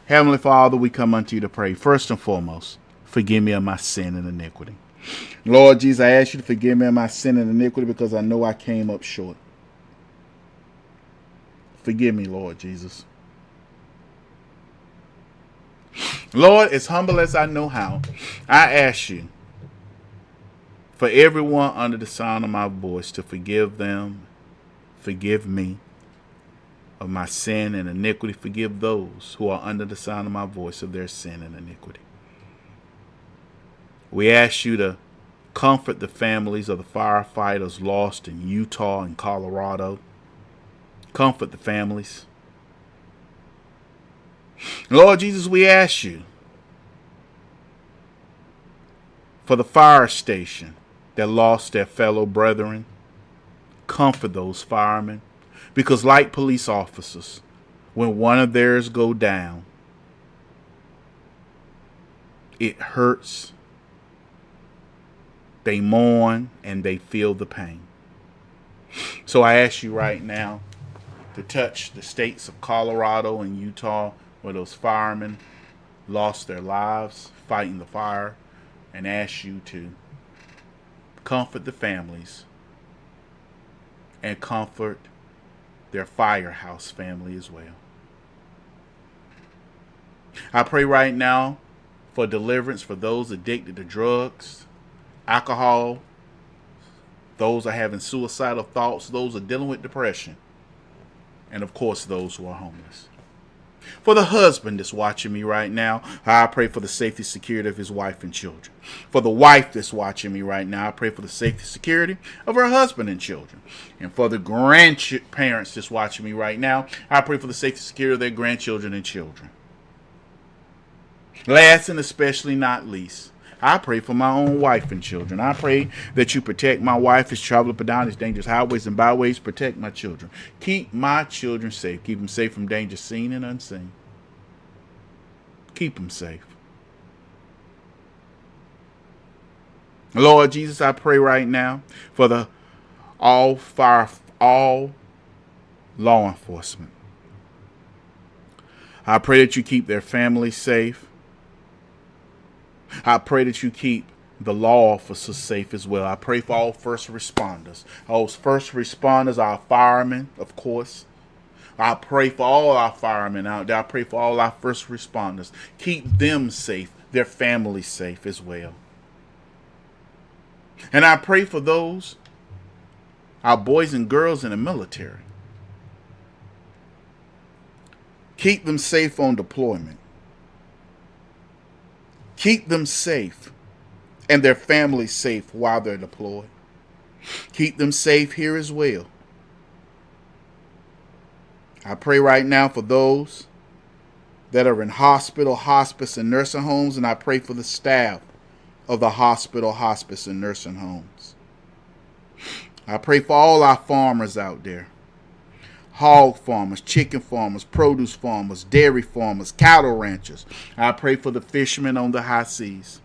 Heavenly Father, we come unto you to pray. First and foremost, forgive me of my sin and iniquity. Lord Jesus, I ask you to forgive me of my sin and iniquity because I know I came up short. Forgive me, Lord Jesus. Lord, as humble as I know how, I ask you for everyone under the sound of my voice to forgive them, forgive me of my sin and iniquity. Forgive those who are under the sound of my voice of their sin and iniquity. We ask you to comfort the families of the firefighters lost in Utah and Colorado. Comfort the families. Lord Jesus, we ask you for the fire station that lost their fellow brethren. Comfort those firemen, because like police officers, when one of theirs go down, it hurts. They mourn and they feel the pain. So I ask you right now to touch the states of Colorado and Utah where those firemen lost their lives fighting the fire, and ask you to comfort the families and comfort their firehouse family as well. I pray right now for deliverance for those addicted to drugs, alcohol, those are having suicidal thoughts, those are dealing with depression, and of course those who are homeless. For the husband that's watching me right now, I pray for the safety, security of his wife and children. For the wife that's watching me right now, I pray for the safety, security of her husband and children. And for the grandparents that's watching me right now, I pray for the safety, security of their grandchildren and children. Last and especially not least, I pray for my own wife and children. I pray that you protect my wife as traveling up and down these dangerous highways and byways. Protect my children. Keep my children safe. Keep them safe from danger seen and unseen. Keep them safe. Lord Jesus, I pray right now for all law enforcement. I pray that you keep their families safe. I pray that you keep the law officers safe as well. I pray for all first responders. Those first responders, our firemen, of course. I pray for all our firemen out there. I pray for all our first responders. Keep them safe, their families safe as well. And I pray for those, our boys and girls in the military. Keep them safe on deployment. Keep them safe and their families safe while they're deployed. Keep them safe here as well. I pray right now for those that are in hospital, hospice, and nursing homes, and I pray for the staff of the hospital, hospice, and nursing homes. I pray for all our farmers out there. Hog farmers, chicken farmers, produce farmers, dairy farmers, cattle ranchers. I pray for the fishermen on the high seas.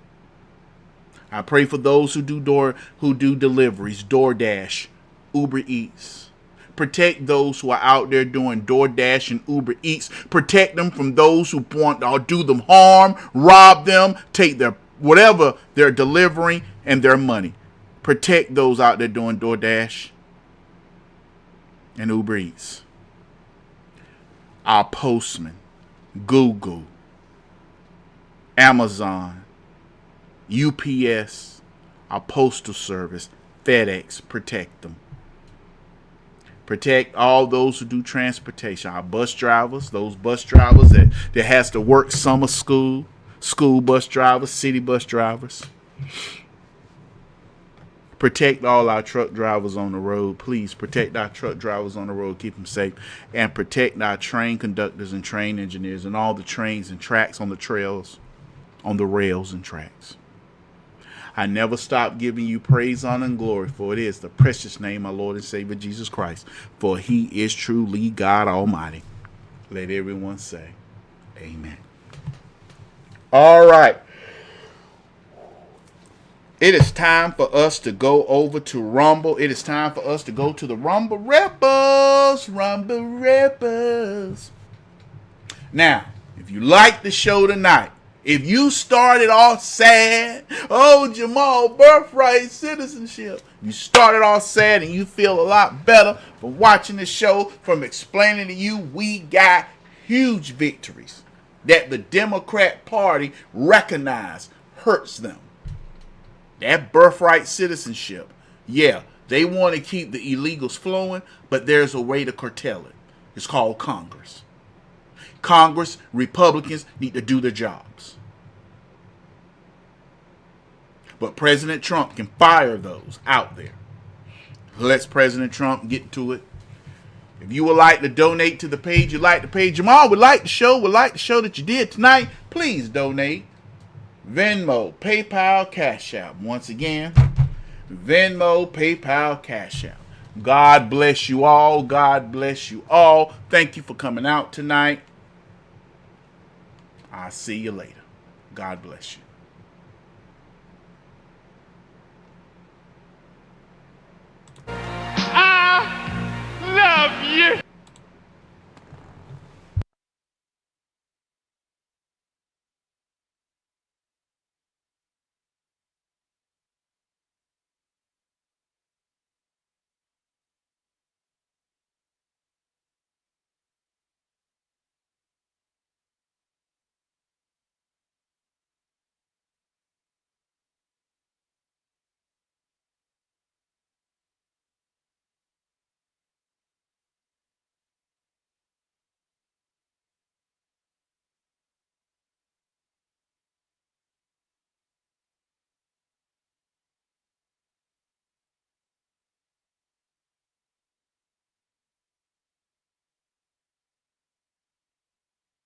I pray for those who do deliveries, DoorDash, Uber Eats. Protect those who are out there doing DoorDash and Uber Eats. Protect them from those who want to do them harm, rob them, take their whatever they're delivering and their money. Protect those out there doing DoorDash and Uber Eats. Our postmen, Google, Amazon, UPS, our postal service, FedEx, protect them. Protect all those who do transportation, our bus drivers, those bus drivers that has to work summer school bus drivers, city bus drivers. Protect all our truck drivers on the road. Please protect our truck drivers on the road. Keep them safe. And protect our train conductors and train engineers and all the trains and tracks on the trails, on the rails and tracks. I never stop giving you praise, honor, and glory, for it is the precious name of our Lord and Savior Jesus Christ, for he is truly God Almighty. Let everyone say amen. All right. It is time for us to go over to Rumble. It is time for us to go to the Rumble Rebels. Rumble Rebels. Now, if you like the show tonight, if you started off sad, oh, Jamal, birthright, citizenship, you started off sad and you feel a lot better from watching the show, from explaining to you we got huge victories that the Democrat Party recognized hurts them. That birthright citizenship, yeah, they want to keep the illegals flowing, but there's a way to curtail it. It's called Congress. Congress, Republicans need to do their jobs. But President Trump can fire those out there. Let's President Trump get to it. If you would like to donate to the page, you like the page, Jamal would like the show that you did tonight, please donate. Venmo, PayPal, Cash App. Once again, Venmo, PayPal, Cash App. God bless you all. God bless you all. Thank you for coming out tonight. I'll see you later. God bless you. I love you.